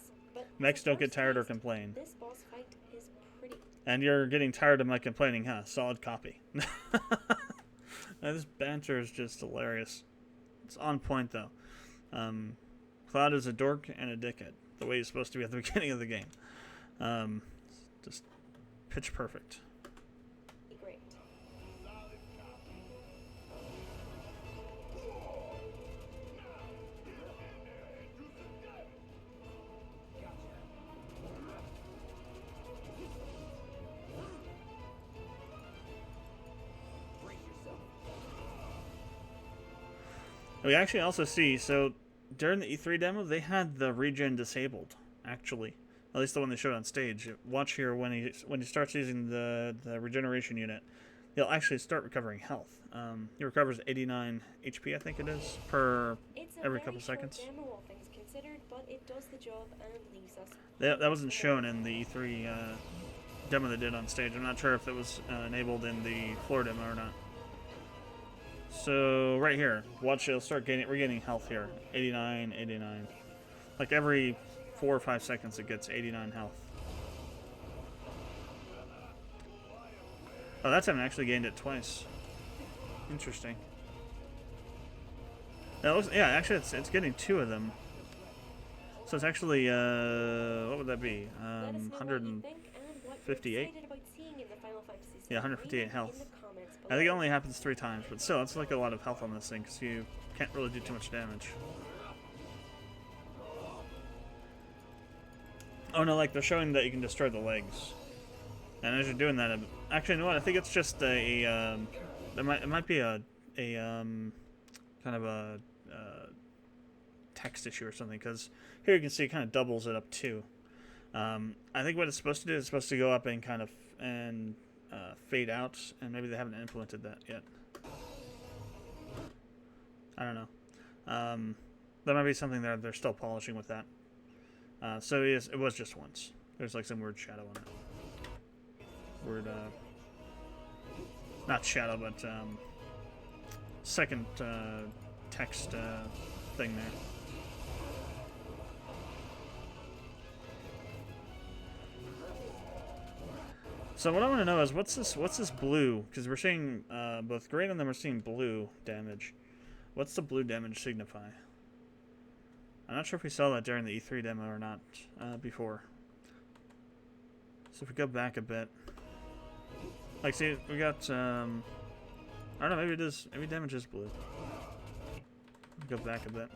Mechs don't get tired or complain. And you're getting tired of my complaining, huh? Solid copy. This banter is just hilarious. It's on point, though. Cloud is a dork and a dickhead, the way he's supposed to be at the beginning of the game. Just pitch perfect. Great. We actually also see, so during the E3 demo, they had the regen disabled, actually. At least the one they showed on stage. Watch here, when he starts using the regeneration unit, he'll actually start recovering health. He recovers 89 HP, I think it is, per every couple seconds. Demo, all things considered, but it does the job and leaves us. That wasn't shown in the E3 demo they did on stage. I'm not sure if it was enabled in the floor demo or not. So right here, watch, he'll start regaining health here. 89, 89. Like every 4 or 5 seconds it gets 89 health. Oh, that's having actually gained it twice. Interesting. That looks, yeah, actually it's getting 2 of them. So it's actually, what would that be? 158? Yeah, 158 health. I think it only happens 3 times, but still, it's like a lot of health on this thing, because you can't really do too much damage. Oh no, like they're showing that you can destroy the legs. And as you're doing that, actually, you know what? I think it's just it might be a kind of a text issue or something, because here you can see it kind of doubles it up too. I think what it's supposed to do is it's supposed to go up and kind of fade out, and maybe they haven't implemented that yet. I don't know. That might be something they're still polishing with that. So it was just once. There's like some weird shadow on it. Weird, not shadow, but second text thing there. So what I want to know is what's this blue? Because we're seeing both green and then we're seeing blue damage. What's the blue damage signify? I'm not sure if we saw that during the E3 demo or not before. So if we go back a bit, like see, we got I don't know, maybe it is, maybe damage is blue. Go back a bit.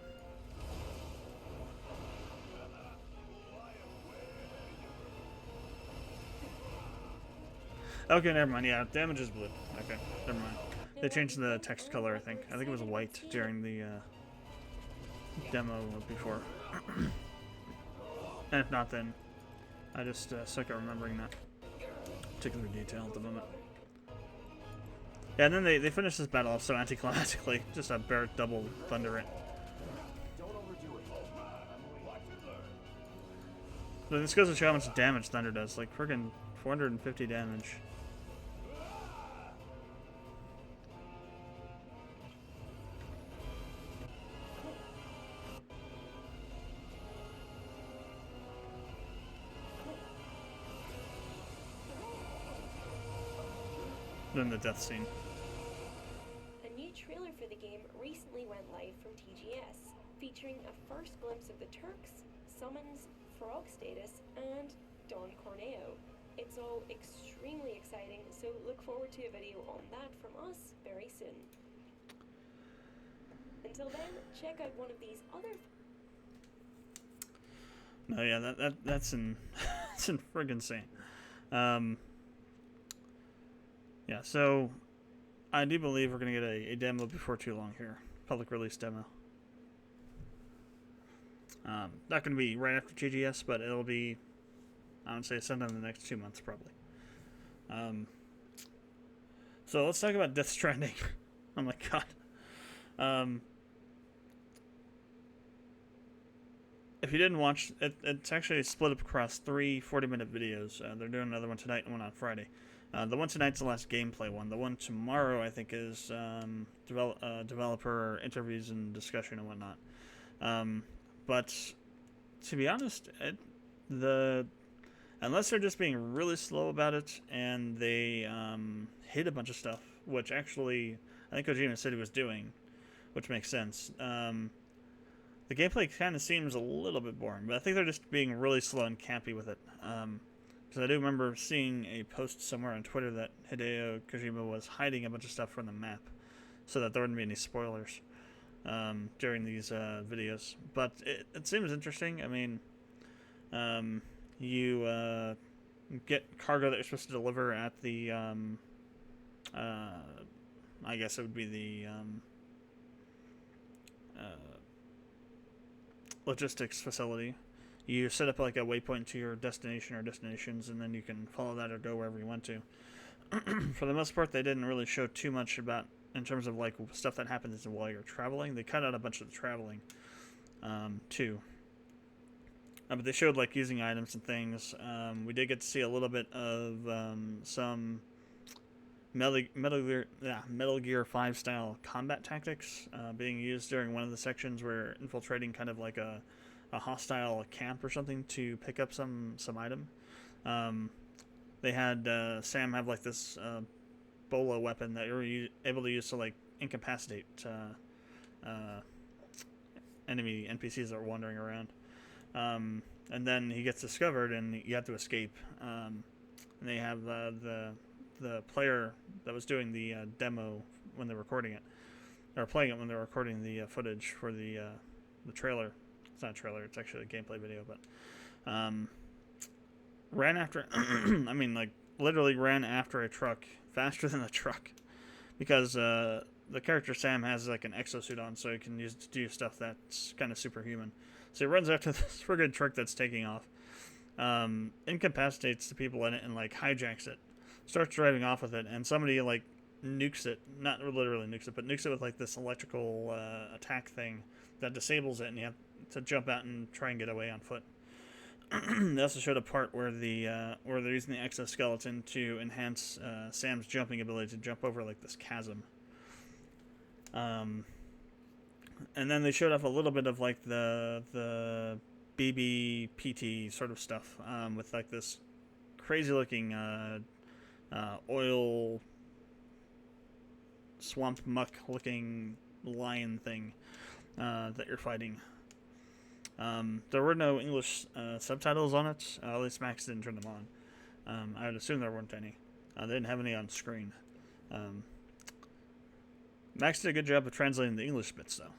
Okay, never mind. Yeah, damage is blue. Okay, never mind. They changed the text color, I think. I think it was white during the demo before. And if not, then I just suck at remembering that particular detail at the moment. Yeah, and then they finish this battle off so anticlimactically. Just a Barrett double thunder it. But this goes to show how much damage Thunder does. Like, friggin' 450 damage. Then the death scene. A new trailer for the game recently went live from TGS, featuring a first glimpse of the Turks, summons, frog status, and Don Corneo. It's all extremely exciting, so look forward to a video on that from us very soon. Until then, check out one of these other... No, yeah, that's that's friggin' insane. Yeah, so I do believe we're gonna get a demo before too long here, public release demo. Not gonna be right after TGS, but it'll be, I would say, sometime in the next 2 months probably. So let's talk about Death Stranding. Oh my god. If you didn't watch it, it's actually split up across 3 40-minute videos. They're doing another one tonight and one on Friday. The one tonight's the last gameplay one. The one tomorrow, I think, is developer interviews and discussion and whatnot. But to be honest, unless they're just being really slow about it and they hid a bunch of stuff, which actually I think Kojima said he was doing, which makes sense. The gameplay kind of seems a little bit boring, but I think they're just being really slow and campy with it. Because I do remember seeing a post somewhere on Twitter that Hideo Kojima was hiding a bunch of stuff from the map so that there wouldn't be any spoilers during these videos. But it seems interesting. I mean, you get cargo that you're supposed to deliver at the, I guess it would be the logistics facility. You set up like a waypoint to your destination or destinations, and then you can follow that or go wherever you want to. For the most part, they didn't really show too much about in terms of like stuff that happens while you're traveling. They cut out a bunch of the traveling too. But they showed like using items and things. We did get to see a little bit of some Metal Gear 5 style combat tactics being used during one of the sections where infiltrating kind of like a hostile camp or something to pick up some item. They had Sam have like this bolo weapon that you're able to use to like incapacitate enemy NPCs that are wandering around. And then he gets discovered and you have to escape. And they have the player that was doing the demo when they're recording it, or playing it when they're recording the footage for the trailer. It's not a trailer, it's actually a gameplay video, but ran after I mean, like, literally ran after a truck faster than a truck, because the character Sam has like an exosuit on, so he can do stuff that's kind of superhuman. So he runs after this friggin' truck that's taking off, incapacitates the people in it, and like hijacks it, starts driving off with it, and somebody like nukes it, not literally nukes it, but nukes it with like this electrical attack thing that disables it, and you have to jump out and try and get away on foot. They also showed a part where where they're using the exoskeleton to enhance Sam's jumping ability to jump over like this chasm. And then they showed off a little bit of like the BBPT sort of stuff with like this crazy looking oil swamp muck looking lion thing that you're fighting. There were no English subtitles on it. At least Max didn't turn them on. I would assume there weren't any. They didn't have any on screen. Max did a good job of translating the English bits, though.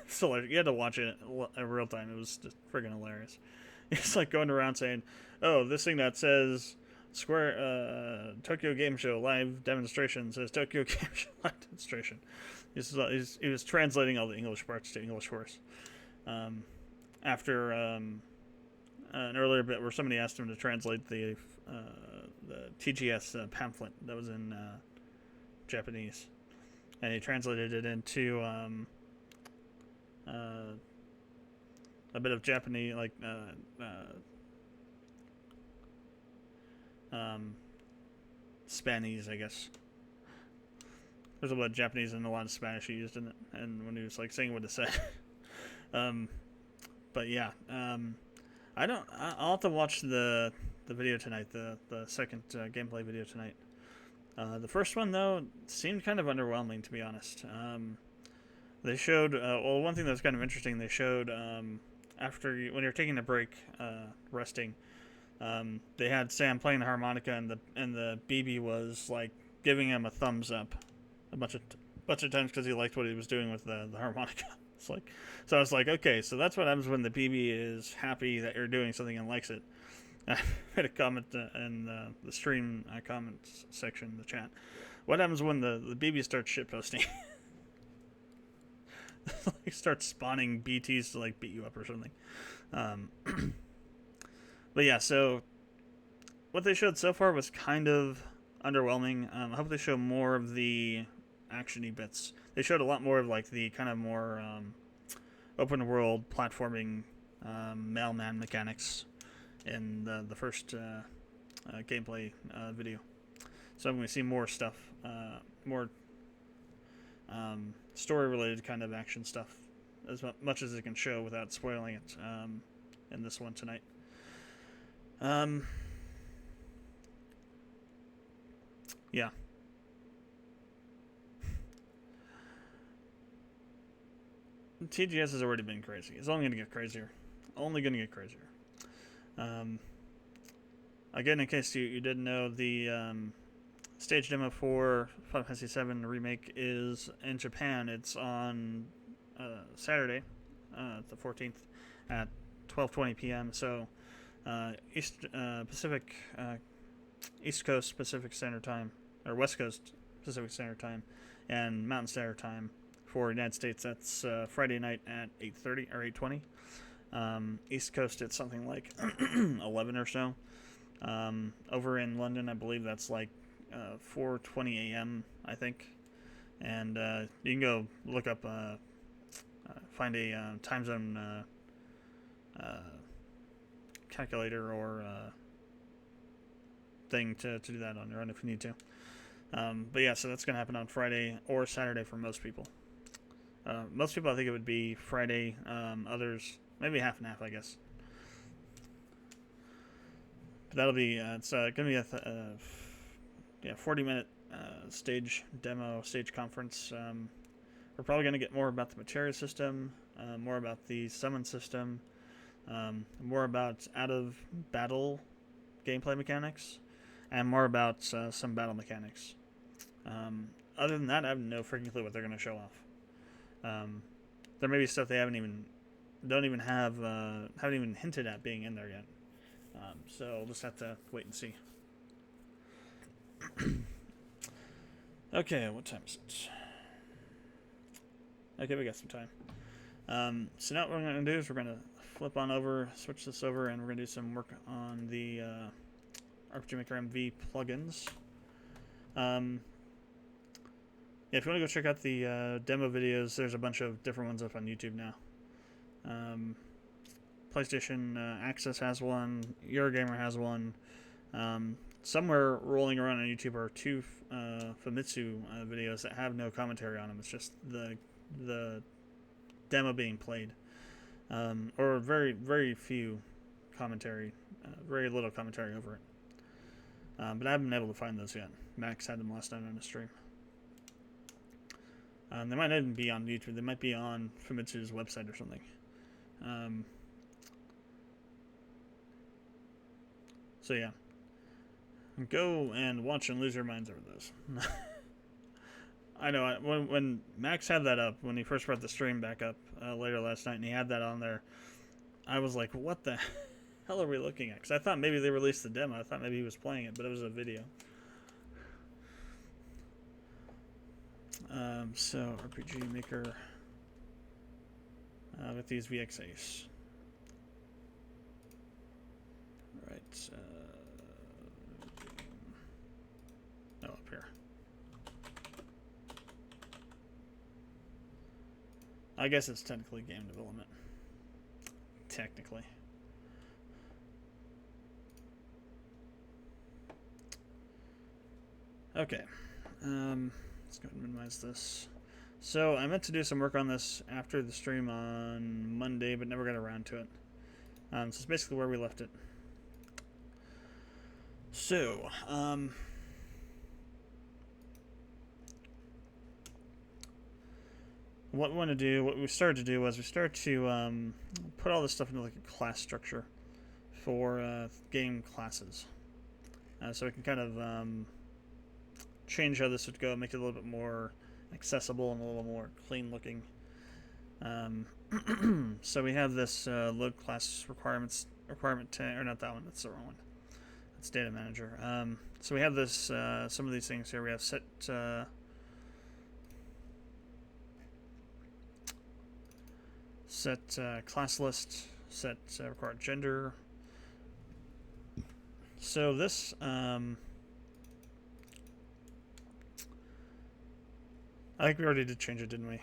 So you had to watch it in real time. It was just friggin' hilarious. It's like going around saying, "Oh, this thing that says Square Tokyo Game Show live demonstration says Tokyo Game Show live demonstration." He was translating all the English parts to English for us. After an earlier bit where somebody asked him to translate the TGS pamphlet that was in Japanese, and he translated it into a bit of Japanese, like Spanish, I guess. There's a lot of Japanese and a lot of Spanish he used in it, and when he was like saying what it said. But yeah, I'll have to watch the video tonight, the second gameplay video tonight. The first one, though, seemed kind of underwhelming, to be honest. They showed, well, one thing that was kind of interesting, they showed when you're taking a break, resting, they had Sam playing the harmonica, and the BB was like giving him a thumbs up a bunch of bunch of times because he liked what he was doing with the harmonica. It's like, so I was like, okay, so that's what happens when the BB is happy that you're doing something and likes it. I made a comment in the stream comments section in the chat. What happens when the BB starts shitposting? Like starts spawning BTs to like beat you up or something. But yeah, so what they showed so far was kind of underwhelming. I hope they show more of the action-y bits. They showed a lot more of like the kind of more open world platforming mailman mechanics in the first gameplay video. So I'm going to see more stuff, more story-related kind of action stuff, as much as it can show without spoiling it in this one tonight. Yeah. TGS has already been crazy. It's only going to get crazier. Only going to get crazier. Again, in case you didn't know, the stage demo for Final Fantasy VII Remake is in Japan. It's on Saturday, the 14th, at 12:20 p.m. So East Coast Pacific Standard Time, or West Coast Pacific Standard Time, and Mountain Standard Time. For United States, that's Friday night at 8:30 or 8:20. East Coast, it's something like 11 or so. Over in London, I believe that's like 4:20 a.m. I think. And you can go look up, find a time zone calculator or thing to do that on your own if you need to. But yeah, so that's going to happen on Friday or Saturday for most people. Most people, I think it would be Friday. Others, maybe half and half, I guess. But that'll be, it's going to be a 40-minute stage demo, stage conference. We're probably going to get more about the materia system, more about the summon system, more about out-of-battle gameplay mechanics, and more about some battle mechanics. Other than that, I have no freaking clue what they're going to show off. There may be stuff they haven't even hinted at being in there yet. So we'll just have to wait and see. Okay, what time is it? Okay, we got some time. So now what we're going to do is we're going to switch this over, and we're going to do some work on the RPG Maker MV plugins. Yeah, if you want to go check out the demo videos, there's a bunch of different ones up on YouTube now. PlayStation Access has one. Eurogamer has one. Somewhere rolling around on YouTube are two Famitsu videos that have no commentary on them. It's just the demo being played, or very very few commentary, very little commentary over it. But I haven't been able to find those yet. Max had them last night on the stream. They might not even be on YouTube. They might be on Famitsu's website or something. So yeah, go and watch and lose your minds over those. I know when Max had that up, when he first brought the stream back up later last night, and he had that on there, I was like, "What the hell are we looking at?" Because I thought maybe they released the demo. I thought maybe he was playing it, but it was a video. So RPG Maker with these VXAs. Right. Up here. I guess it's technically game development. Technically. Okay. Let's go ahead and minimize this. So I meant to do some work on this after the stream on Monday, but never got around to it. So it's basically where we left it. So, what we started to do was we started to put all this stuff into like a class structure for game classes. So we can kind of change how this would go, make it a little bit more accessible and a little more clean looking. So we have this load class requirement tag, or not that one, that's the wrong one. That's data manager. So we have this some of these things here. We have set class list, set required gender. So this I think we already did change it, didn't we?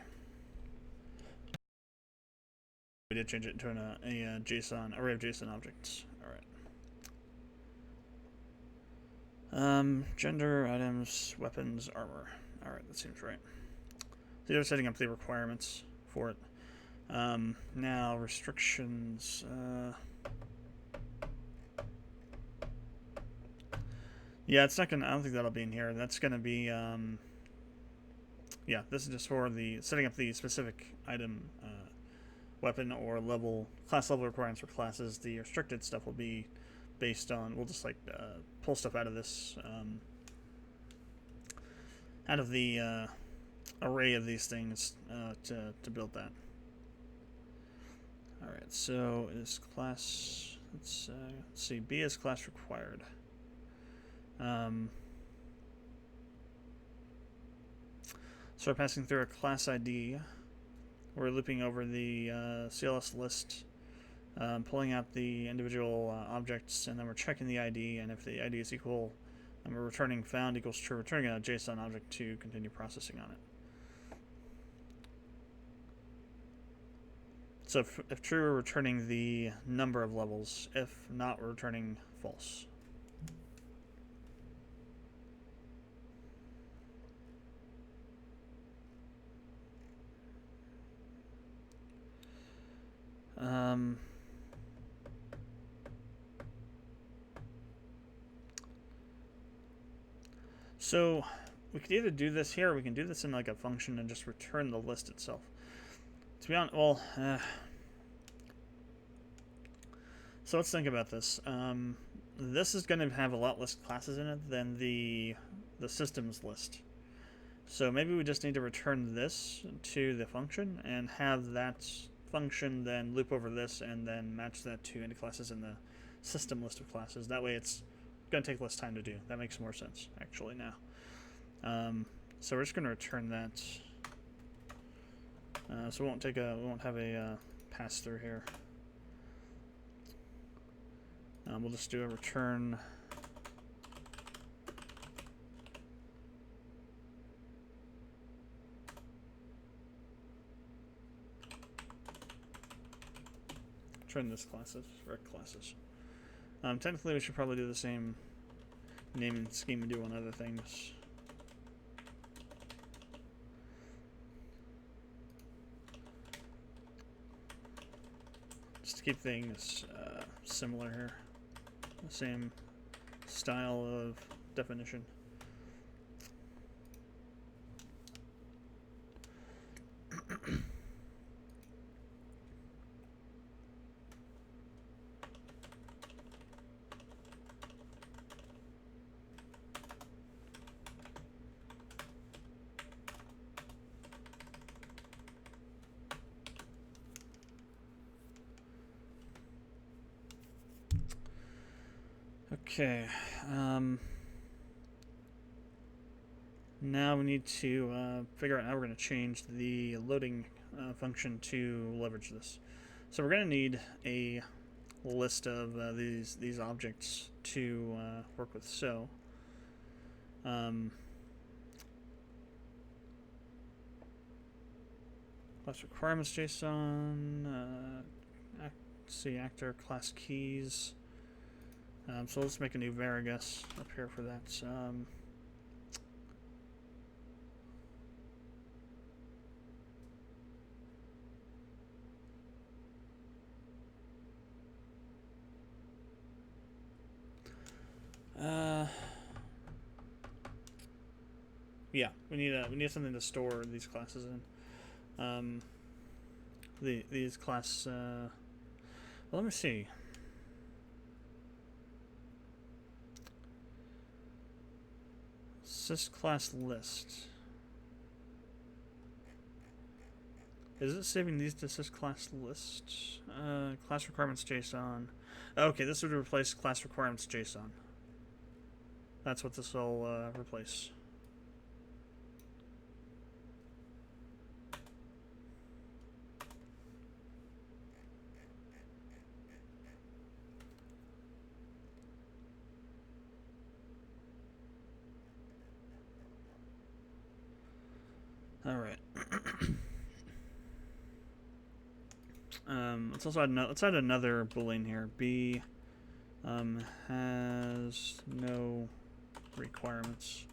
We did change it into a JSON array of JSON objects. All right. Gender, items, weapons, armor. All right, that seems right. So you're setting up the requirements for it. Now restrictions. Yeah, it's not gonna. I don't think that'll be in here. That's gonna be. Yeah, this is just for the setting up the specific item, weapon, or class level requirements for classes. The restricted stuff will be based on. We'll just like pull stuff out of this, out of the array of these things to build that. All right, so is class. Let's see. B is class required. So we're passing through a class ID. We're looping over the CLS list, pulling out the individual objects, and then we're checking the ID. And if the ID is equal, and we're returning found equals true, returning a JSON object to continue processing on it. So if true, we're returning the number of levels. If not, we're returning false. So we could either do this here, or we can do this in like a function and just return the list itself. To be honest, well, so let's think about this. This is going to have a lot less classes in it than the systems list. So maybe we just need to return this to the function and have that function then loop over this and then match that to any classes in the system list of classes. That way it's going to take less time to do. That makes more sense actually now. So we're just going to return that. So we won't have a pass through here. We'll just do a return. Return this classes, rect classes. Technically, we should probably do the same naming scheme we do on other things. Just to keep things similar here. The same style of definition. Okay, now we need to figure out how we're going to change the loading function to leverage this. So we're going to need a list of these objects to work with. So class requirements JSON, see actor class keys. So let's make a new var, I guess, up here for that. Yeah, we need something to store these classes in. These class. Well, let me see. Sys class list. Is it saving these to this class list? Class requirements JSON. Okay, this would replace class requirements JSON. That's what this will replace. All right. Let's add another boolean here. B has no requirements.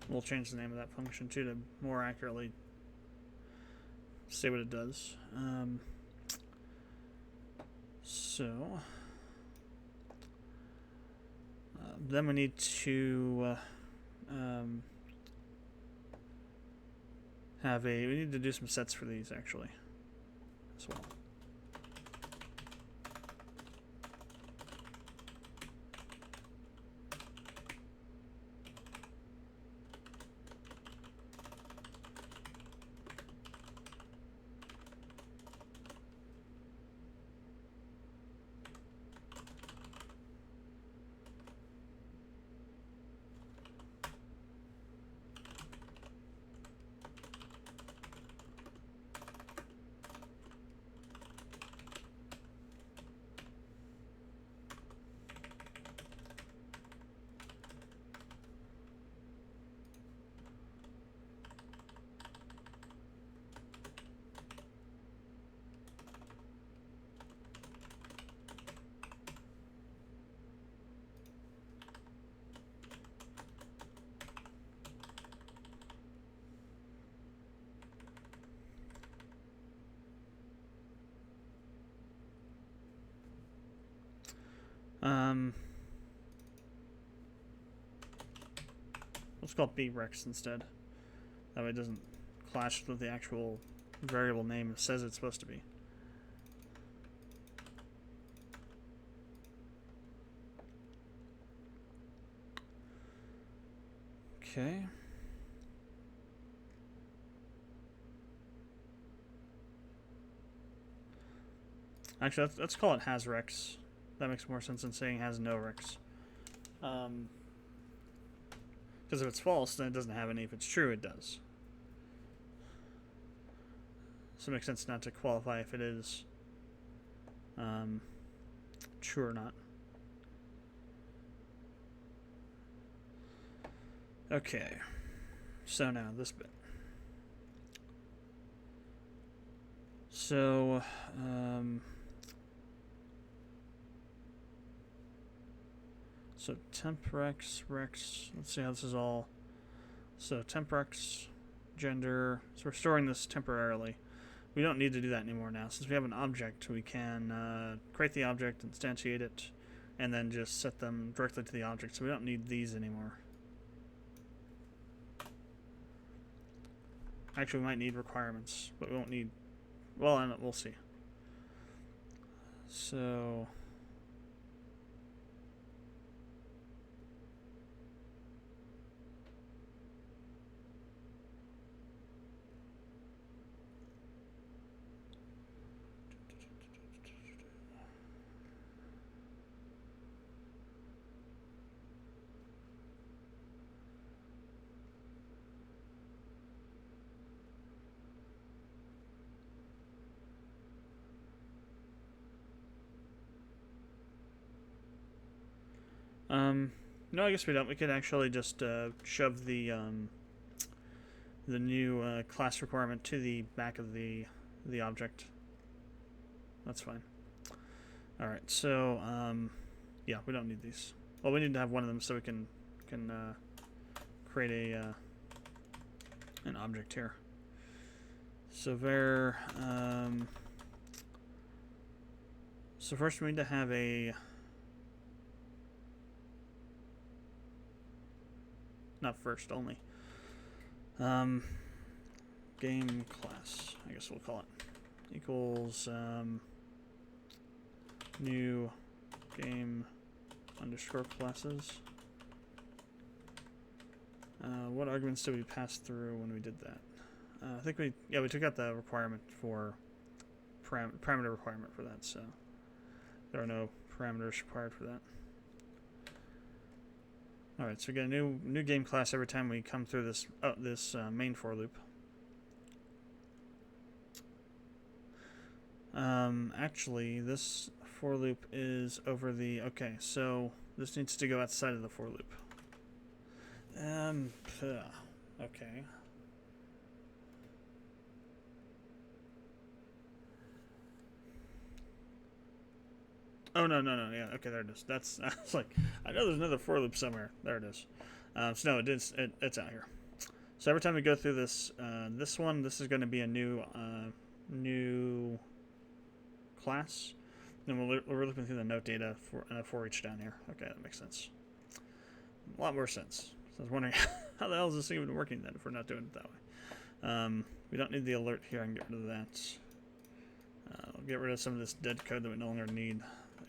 We'll change the name of that function too to more accurately say what it does. Then we need to we need to do some sets for these actually as well. Let's call it brex instead. That way it doesn't clash with the actual variable name it says it's supposed to be. Okay. Actually, let's call it has rex. That makes more sense than saying has no rex. Because if it's false, then it doesn't have any. If it's true, it does. So it makes sense not to qualify if it is true or not. Okay. So now this bit. So, so temp rex, let's see how this is all. So temp rex, gender, so we're storing this temporarily. We don't need to do that anymore now. Since we have an object, we can create the object, instantiate it, and then just set them directly to the object. So we don't need these anymore. Actually, we might need requirements, but we won't need, well, we'll see. So no, I guess we don't. We could actually just shove the new class requirement to the back of the object. That's fine. All right. So yeah, we don't need these. Well, we need to have one of them so we can create an object here. So var So first we need to have a... Not first, only. Game class, I guess we'll call it. Equals new game underscore classes. What arguments did we pass through when we did that? I think we took out the requirement for parameter requirement for that, so there are no parameters required for that. All right, so we get a new game class every time we come through this main for loop. Actually, this for loop is over the... Okay, so this needs to go outside of the for loop. Okay. Oh, no, yeah, okay, there it is. That's... I was like, I know there's another for loop somewhere. There it is. So no, it's out here. So every time we go through this, this is going to be a new class. Then we're looking through the note data for each down here. Okay, that makes sense. A lot more sense. So I was wondering how the hell is this even working then if we're not doing it that way. We don't need the alert here. I can get rid of that. I'll get rid of some of this dead code that we no longer need. I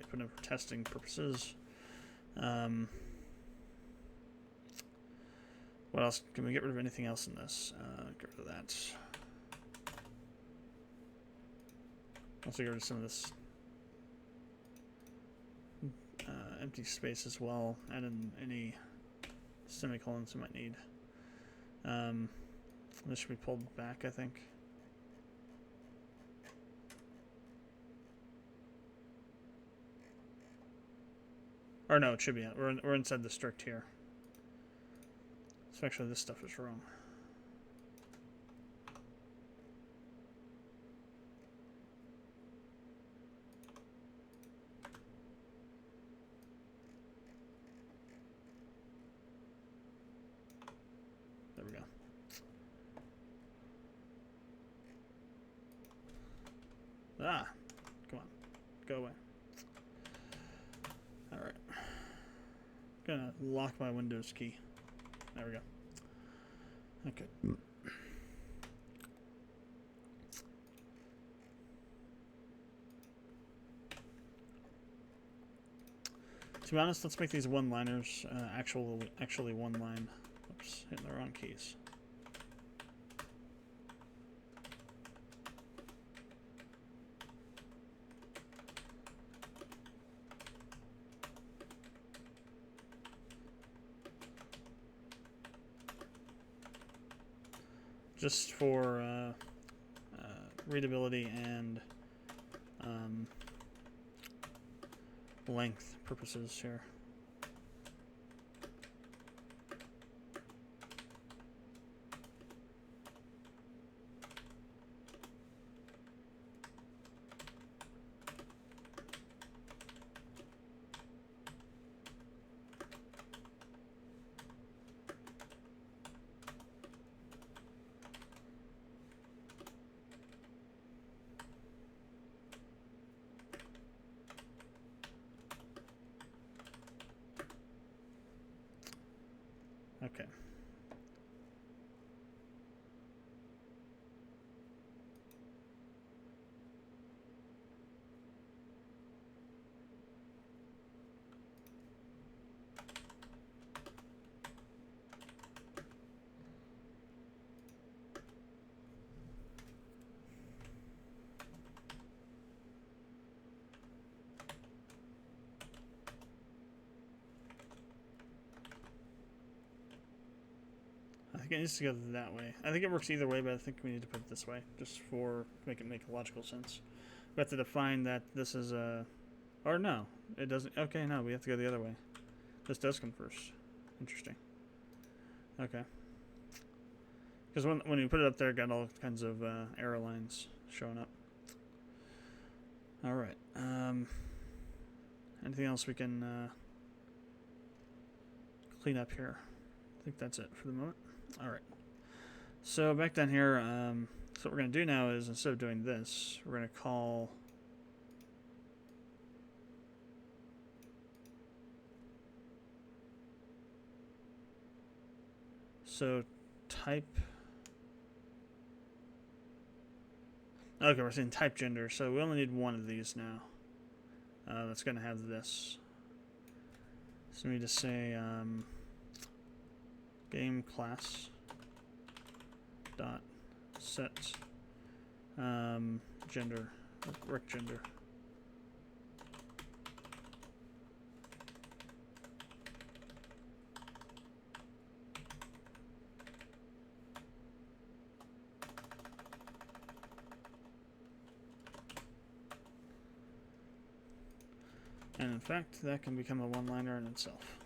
put in for testing purposes. What else? Can we get rid of anything else in this? Get rid of that. Also get rid of some of this empty space as well. Add in any semicolons we might need. This should be pulled back, I think. Or no, it should be. We're inside the strict here. So actually this stuff is wrong. There we go. Ah, come on, go away. All right, gonna lock my Windows key. There we go. Okay. To be honest, let's make these one-liners actually one line. Oops, hitting the wrong keys. Just for readability and length purposes here. Okay. I think it needs to go that way. I think it works either way, but I think we need to put it this way, just for make it make logical sense. We have to define that this is a, or no, it doesn't. Okay, no, we have to go the other way. This does come first. Interesting. Okay. Because when you put it up there, it got all kinds of arrow lines showing up. All right. Anything else we can clean up here? I think that's it for the moment. All right. So back down here, so what we're going to do now is instead of doing this, we're going to call So type. Okay, we're saying type gender, so we only need one of these now. That's going to have this. So we need to say game class dot set gender, rec gender. And in fact, that can become a one-liner in itself.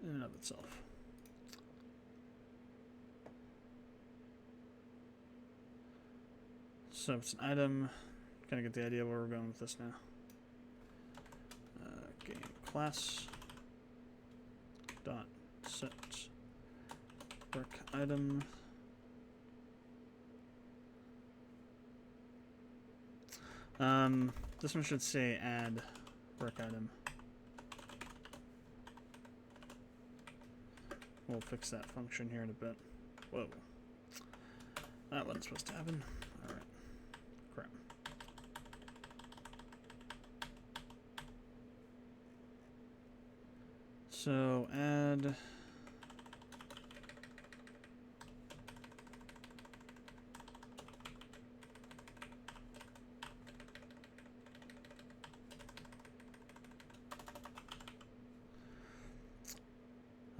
In and of itself. So it's an item. Kind of get the idea where we're going with this now. Game class dot set rec item. This one should say add rec item. We'll fix that function here in a bit. Whoa. That wasn't supposed to happen. Alright. Crap. So add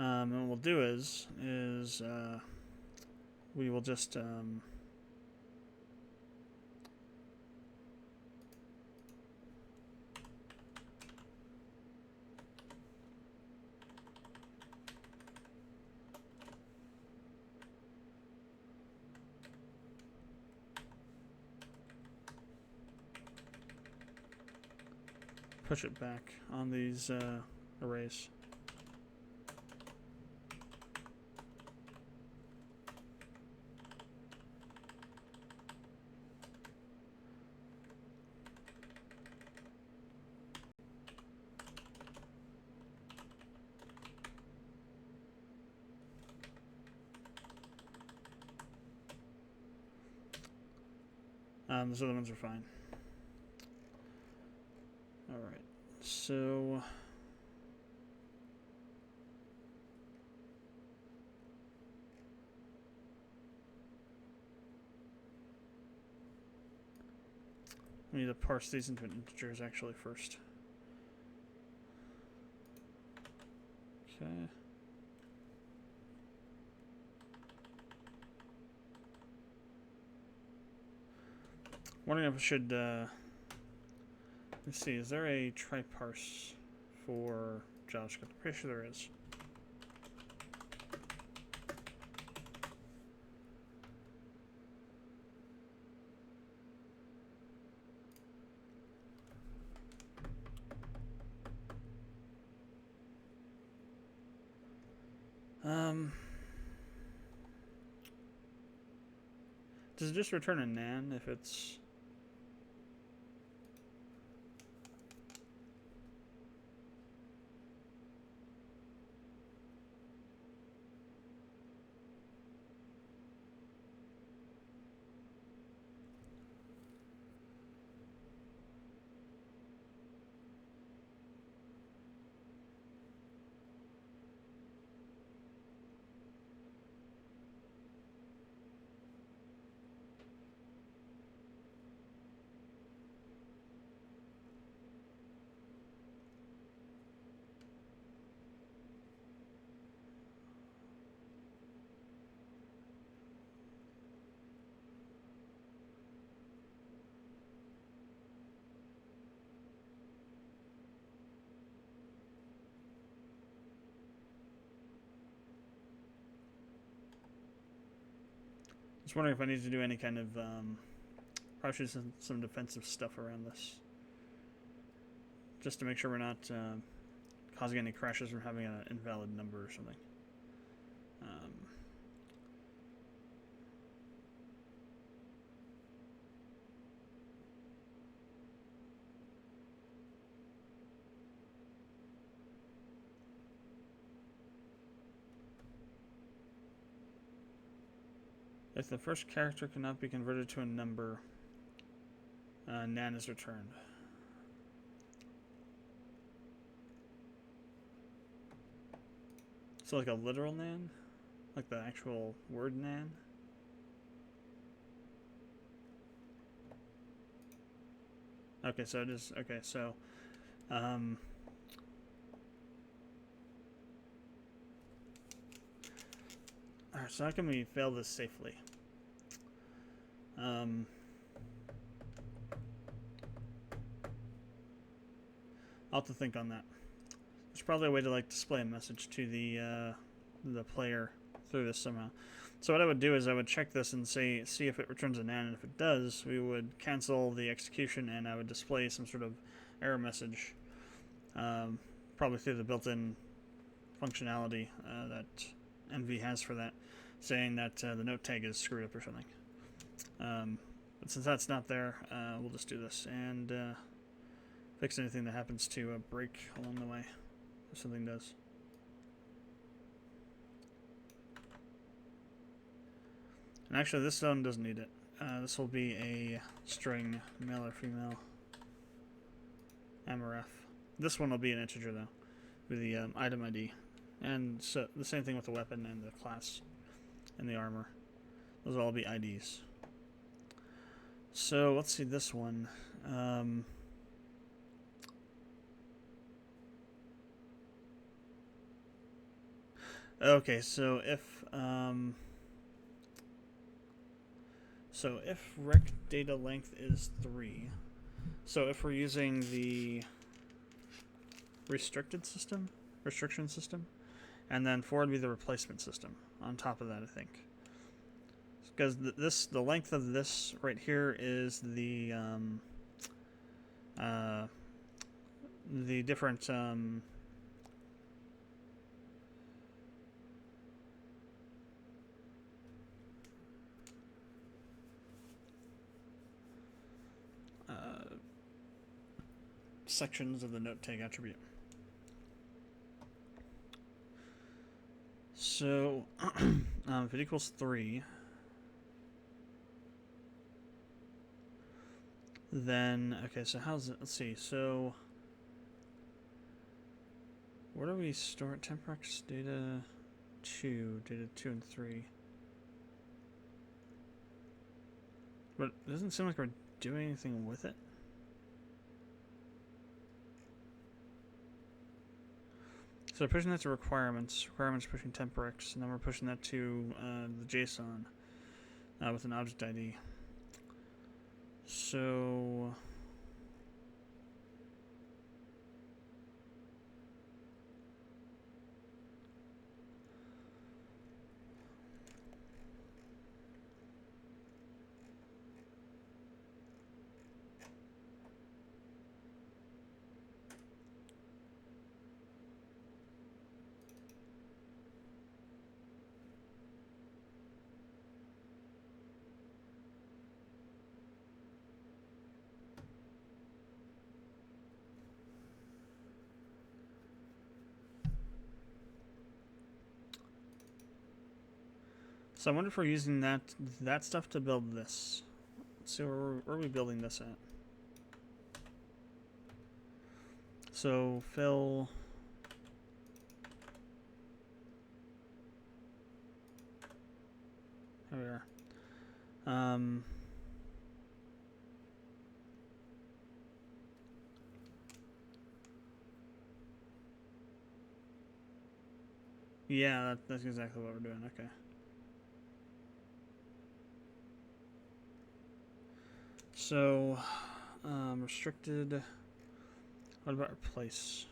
and what we'll do is we will just push it back on these arrays. Those other ones are fine. Alright, so we need to parse these into integers actually first. Okay. Wondering if I should, let's see, is there a try parse for JavaScript? I'm pretty sure there is. Does it just return a nan if it's... Just wondering if I need to do any kind of, probably some defensive stuff around this. Just to make sure we're not causing any crashes from having an invalid number or something. If the first character cannot be converted to a number, nan is returned. So like a literal nan? Like the actual word nan? Okay, so it is, okay, so, alright, so how can we fail this safely? I'll have to think on that. There's probably a way to like display a message to the player through this somehow. So what I would do is I would check this and see if it returns a nan, and if it does, we would cancel the execution and I would display some sort of error message, probably through the built-in functionality that MV has for that, saying that the note tag is screwed up or something. But since that's not there, we'll just do this and fix anything that happens to break along the way, if something does. And actually, this zone doesn't need it. This will be a string, male or female, M or F. This one will be an integer, though, with the item ID. And so the same thing with the weapon and the class and the armor. Those will all be IDs. So let's see this one. Okay, so if rec data length is 3, so if we're using the restriction system, and then 4 would be the replacement system on top of that, I think. Because the length of this right here is the different sections of the note tag attribute. So if it equals 3, then okay, so how's it? Let's see. So where do we store it? Temprex data 2, data 2 and 3. But it doesn't seem like we're doing anything with it. So we're pushing that to requirements pushing Temprex, and then we're pushing that to the JSON with an object ID. So I wonder if we're using that stuff to build this. Let's see, where are we building this at? So fill. Here we are. Yeah, that's exactly what we're doing. Okay. So, restricted. What about replace?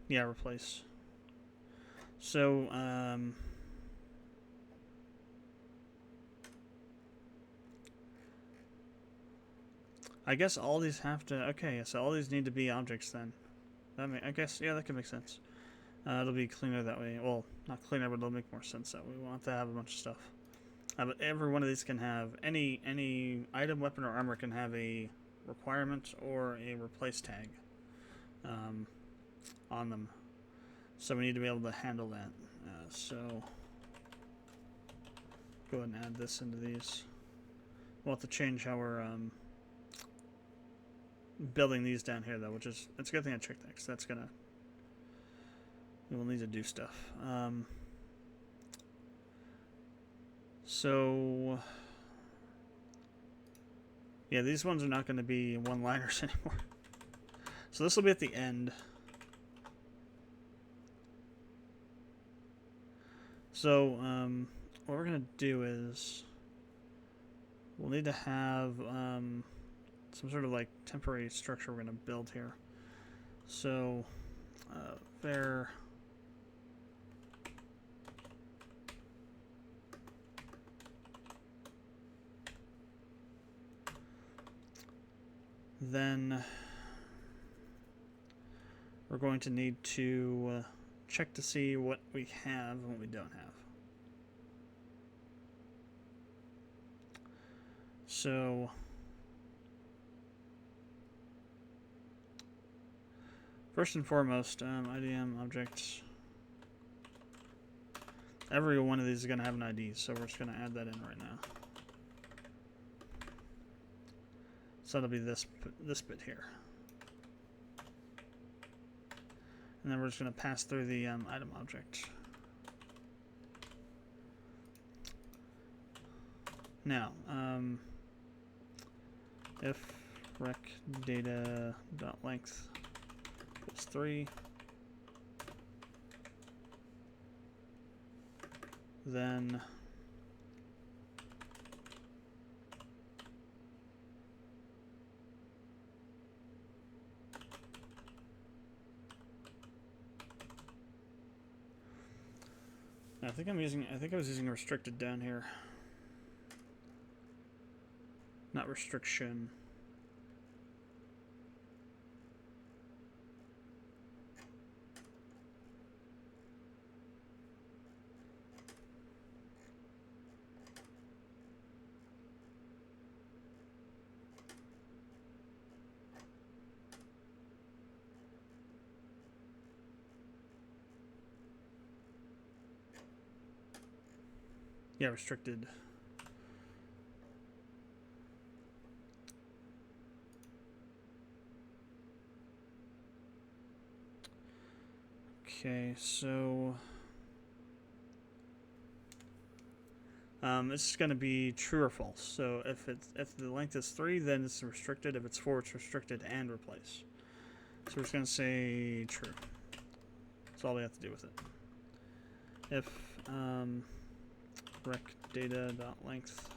Yeah, replace. So, I guess all these have to. Okay, so all these need to be objects then. I guess, yeah, that could make sense. It'll be cleaner that way. Well, not cleaner, but it'll make more sense that way. We won't have to have a bunch of stuff. But every one of these can have any item, weapon, or armor can have a requirement or a replace tag on them. So we need to be able to handle that. So go ahead and add this into these. We'll have to change how we're building these down here, though, which is, it's a good thing I checked that, because that's gonna, we will need to do stuff. So yeah, these ones are not going to be one-liners anymore. So this will be at the end. So what we're going to do is we'll need to have some sort of like temporary structure we're going to build here. So there. Then we're going to need to check to see what we have and what we don't have. So first and foremost, IDM objects. Every one of these is going to have an ID, so we're just going to add that in right now. So that'll be this bit here. And then we're just going to pass through the item object. Now, if rec data dot length is 3, then I think I was using restricted down here. Not restriction. Yeah, restricted. Okay, so this is going to be true or false. So if the length is 3, then it's restricted. If it's 4, it's restricted and replace. So we're just going to say true. That's all we have to do with it. If rec data dot length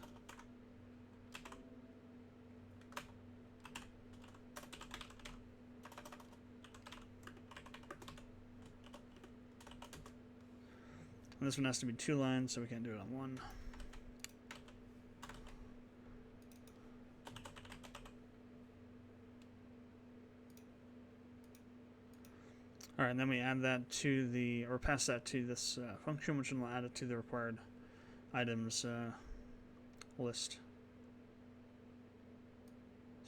and this one has to be 2 lines, so we can't do it on 1. Alright, and then we add that to the, or pass that to this function, which will add it to the required items list. So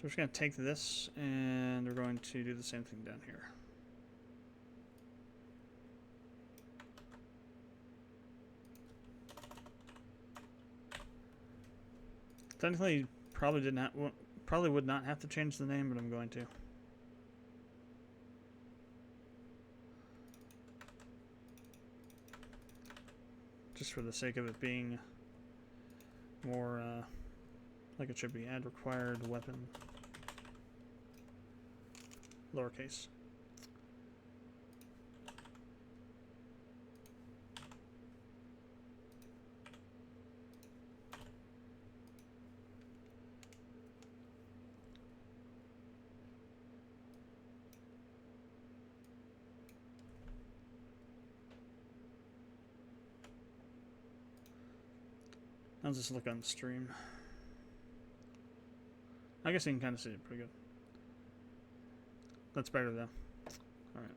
we're just going to take this, and we're going to do the same thing down here. Technically, probably would not have to change the name, but I'm going to. Just for the sake of it being more like it should be. Add required weapon, lowercase. I'll just look on the stream. I guess you can kind of see it pretty good. That's better though. Alright.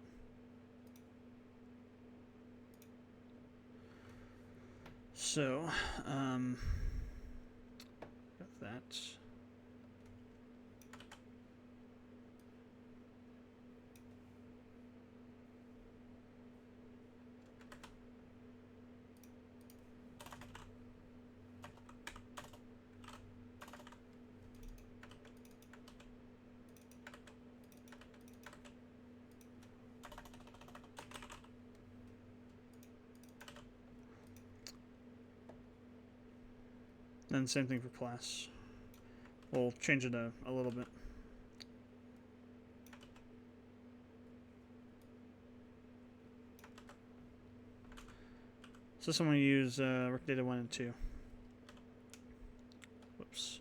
So, got that. Then same thing for class. We'll change it a little bit. So someone use rec data 1 and 2. Whoops.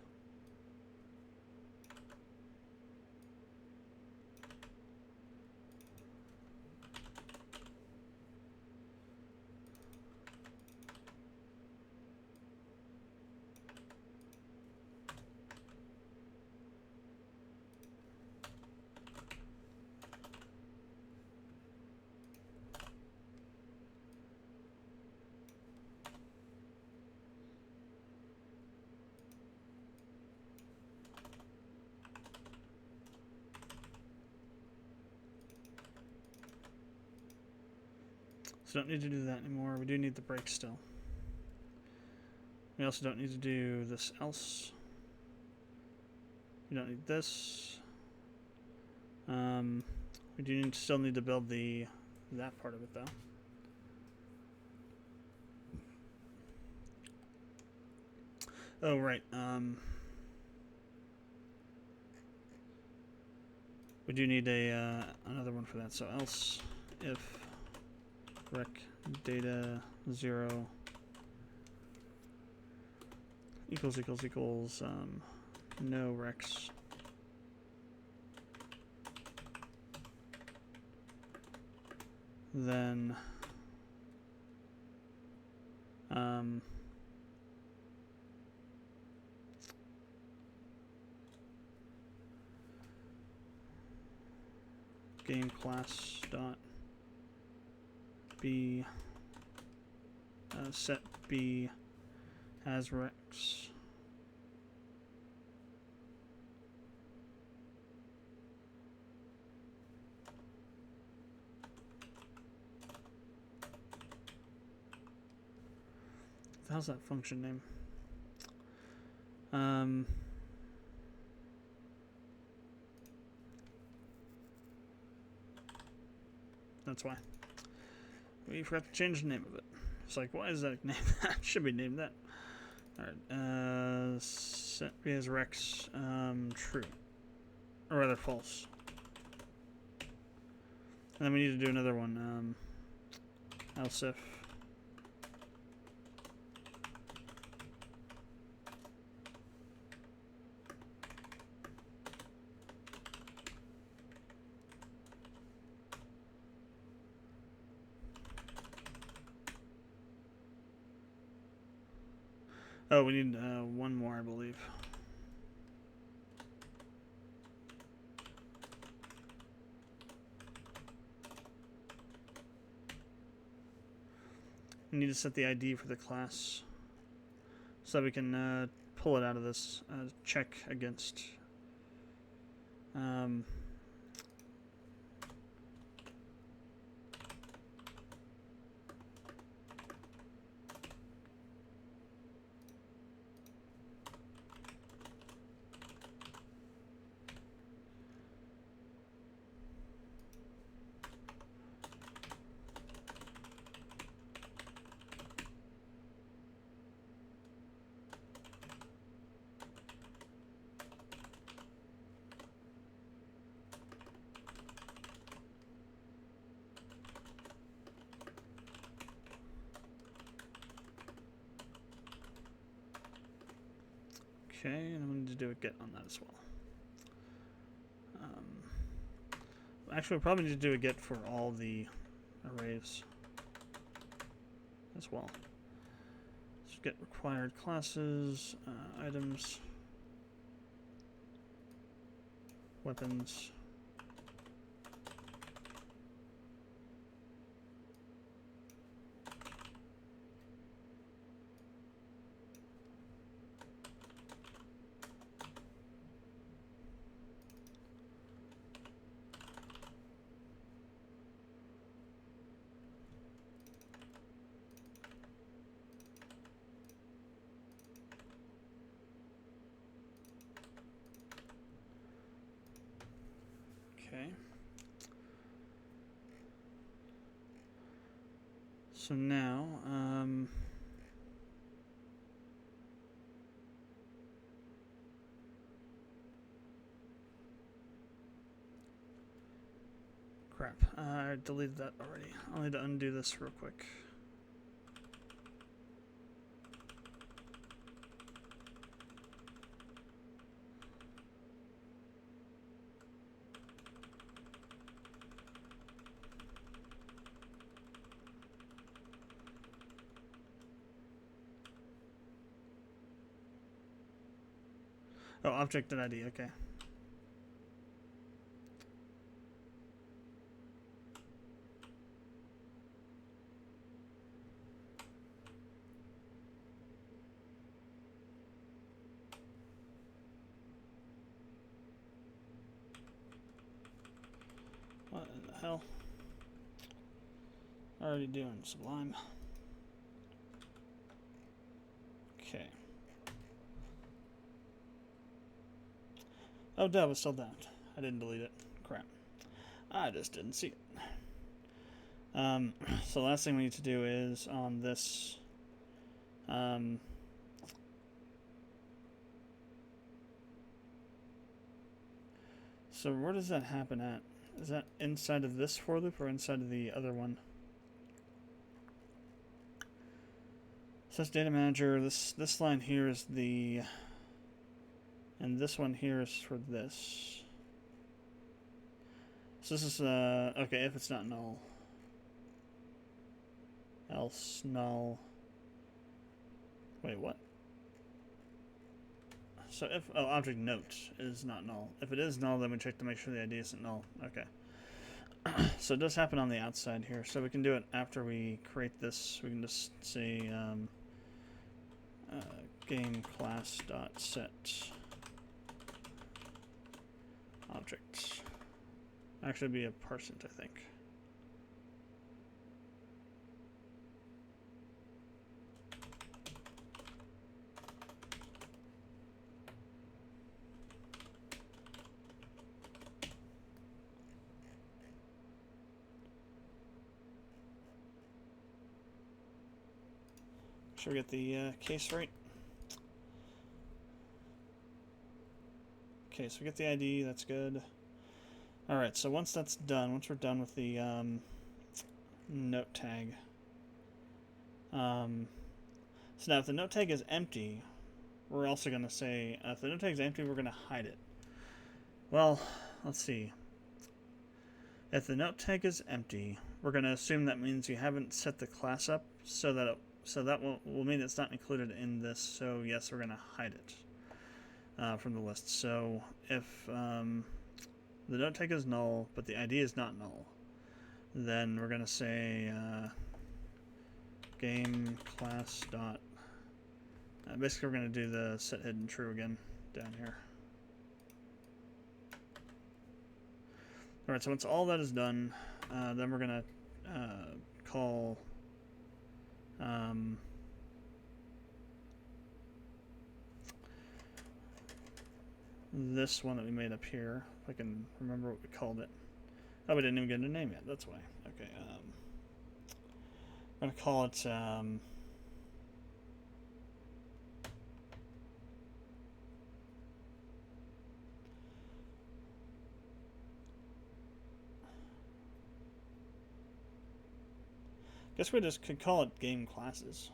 So don't need to do that anymore. We do need the break still. We also don't need to do this else. We don't need this. We do still need to build that part of it though. Oh right. We do need another one for that. So else if rec data 0 equals no recs, then game class dot b set b has recs how's that function name? That's why. We forgot to change the name of it. It's like, why is that named that? Should be named that. Alright, set B as Rex, true. Or rather, false. And then we need to do another one, else if. Oh, we need one more, I believe. We need to set the ID for the class so that we can pull it out of this check against. Okay, and we need to do a get on that as well. Actually, we'll probably need to do a get for all the arrays as well. So get required classes, items, weapons. Okay. So now, crap, I deleted that already. I'll need to undo this real quick. Oh, object.id, okay. What in the hell? Already doing Sublime. Okay. Oh, that was still down. I didn't delete it. Crap. I just didn't see it. So the last thing we need to do is on this. So where does that happen at? Is that inside of this for loop or inside of the other one? So that's data manager. This line here is the, and this one here is for this. So this is okay if it's not null. Else null. Wait, what? So if object note is not null. If it is null, then we check to make sure the ID isn't null. Okay. So it does happen on the outside here. So we can do it after we create this. We can just say game class dot set object. Actually, be a parsant, I think. Should we get the case right? Okay, so we get the ID, that's good. Alright, so once that's done, once we're done with the note tag. So now if the note tag is empty, we're also going to say, if the note tag is empty, we're going to hide it. Well, let's see. If the note tag is empty, we're going to assume that means you haven't set the class up so that will mean it's not included in this. So yes, we're going to hide it from the list. So if the note tag is null, but the ID is not null, then we're going to say game class dot. Basically, we're going to do the set hidden true again down here. All right, so once all that is done, then we're going to call this one that we made up here. If I can remember what we called it. Oh, we didn't even get a name yet. That's why. Okay. I'm going to call it guess we just could call it game classes.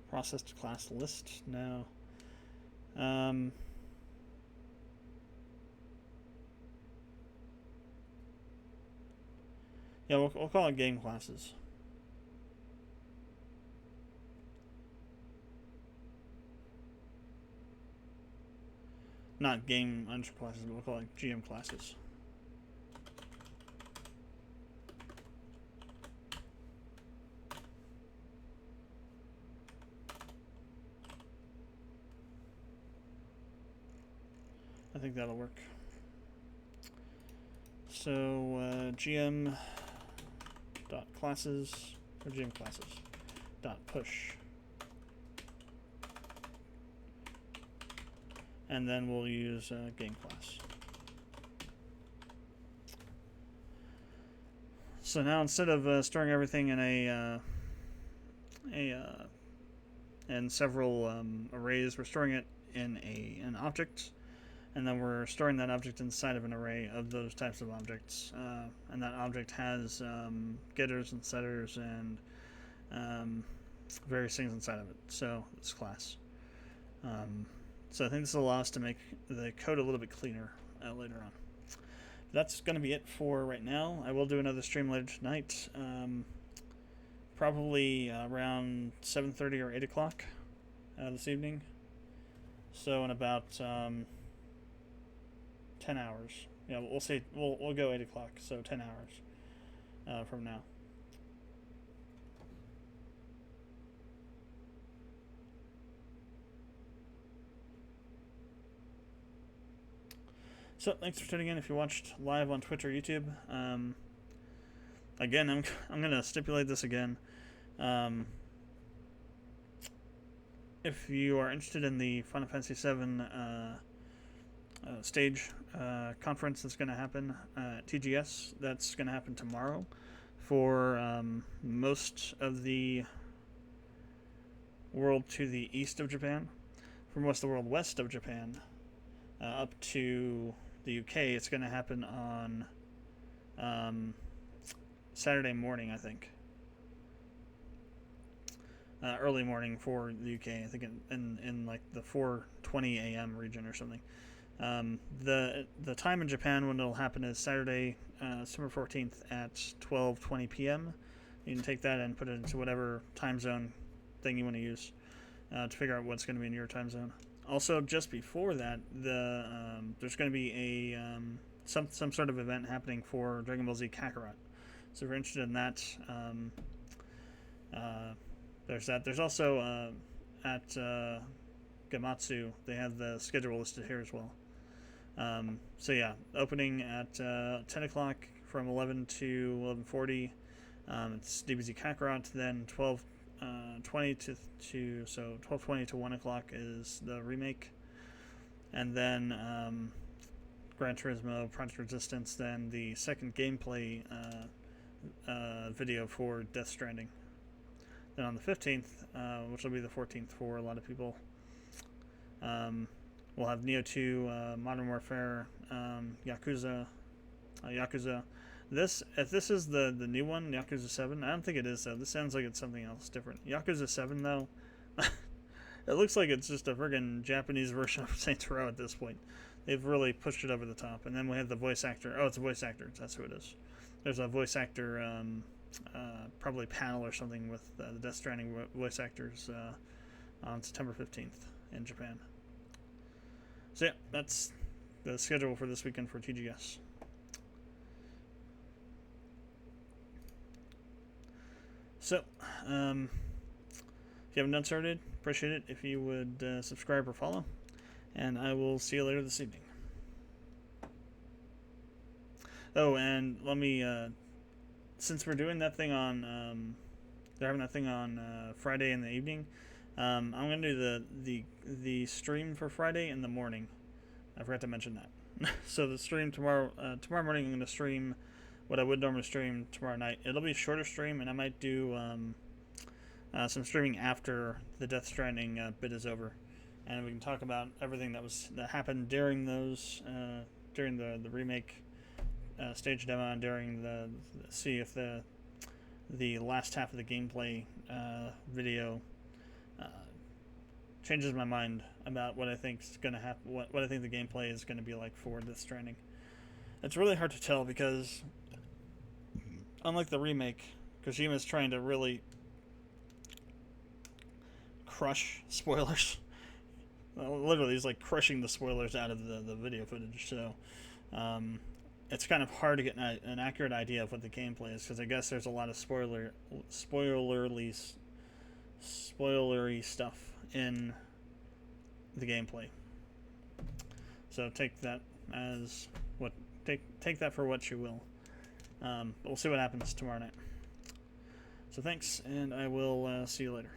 Processed class list now. Yeah, we'll call it game classes. Not game underscore classes, but we'll call it GM classes. I think that'll work. So GM dot classes or GM classes dot push and then we'll use game class. So now instead of storing everything in in several arrays, we're storing it in an object, and then we're storing that object inside of an array of those types of objects. And that object has getters and setters and various things inside of it. So it's class. So I think this will allow us to make the code a little bit cleaner later on. That's going to be it for right now. I will do another stream later tonight, probably around 7:30 or 8 o'clock this evening. So in about 10 hours. Yeah, we'll say we'll go 8 o'clock. So 10 hours from now. So thanks for tuning in. If you watched live on Twitch or YouTube, again, I'm gonna stipulate this again. If you are interested in the Final Fantasy VII stage conference that's going to happen at TGS, that's going to happen tomorrow for most of the world to the east of Japan. For most of the world west of Japan, up to the UK, it's going to happen on Saturday morning, I think. Early morning for the UK, I think in like the 4:20 a.m. region or something. The time in Japan when it'll happen is Saturday, December 14th at 12:20 p.m. You can take that and put it into whatever time zone thing you want to use to figure out what's going to be in your time zone. Also, just before that, there's going to be some sort of event happening for Dragon Ball Z Kakarot. So if you're interested in that, there's that. There's also at Gamatsu, they have the schedule listed here as well. So yeah, opening at 10 o'clock from 11 to 11:40. It's DBZ Kakarot. Then 12:20 to 12:20 to 1 o'clock is the remake, and then Gran Turismo Project Resistance. Then the second gameplay video for Death Stranding. Then on the 15th, which will be the 14th for a lot of people, we'll have Neo 2, Modern Warfare, Yakuza. If this is the new one, Yakuza 7, I don't think it is though. This sounds like it's something else different. Yakuza 7 though, it looks like it's just a friggin' Japanese version of Saints Row at this point. They've really pushed it over the top. And then we have the voice actor. Oh, it's a voice actor. That's who it is. There's a voice actor, probably panel or something with the Death Stranding voice actors on September 15th in Japan. So yeah, that's the schedule for this weekend for TGS. So, if you haven't done so already, appreciate it if you would subscribe or follow, and I will see you later this evening. Oh, and let me, since we're doing that thing on, they're having that thing on Friday in the evening, I'm going to do the stream for Friday in the morning. I forgot to mention that. So the stream tomorrow morning, I'm going to stream what I would normally stream tomorrow night. It'll be a shorter stream, and I might do some streaming after the Death Stranding bit is over, and we can talk about everything that happened during those during the remake stage demo, and during see if the last half of the gameplay video changes my mind about what I think is going to happen, what I think the gameplay is going to be like for Death Stranding. It's really hard to tell because, unlike the remake, Kojima's trying to really crush spoilers. Literally, he's like crushing the spoilers out of the video footage. So it's kind of hard to get an accurate idea of what the gameplay is, because I guess there's a lot of spoilery stuff in the gameplay. So take that as take that for what you will. But we'll see what happens tomorrow night. So thanks, and I will see you later.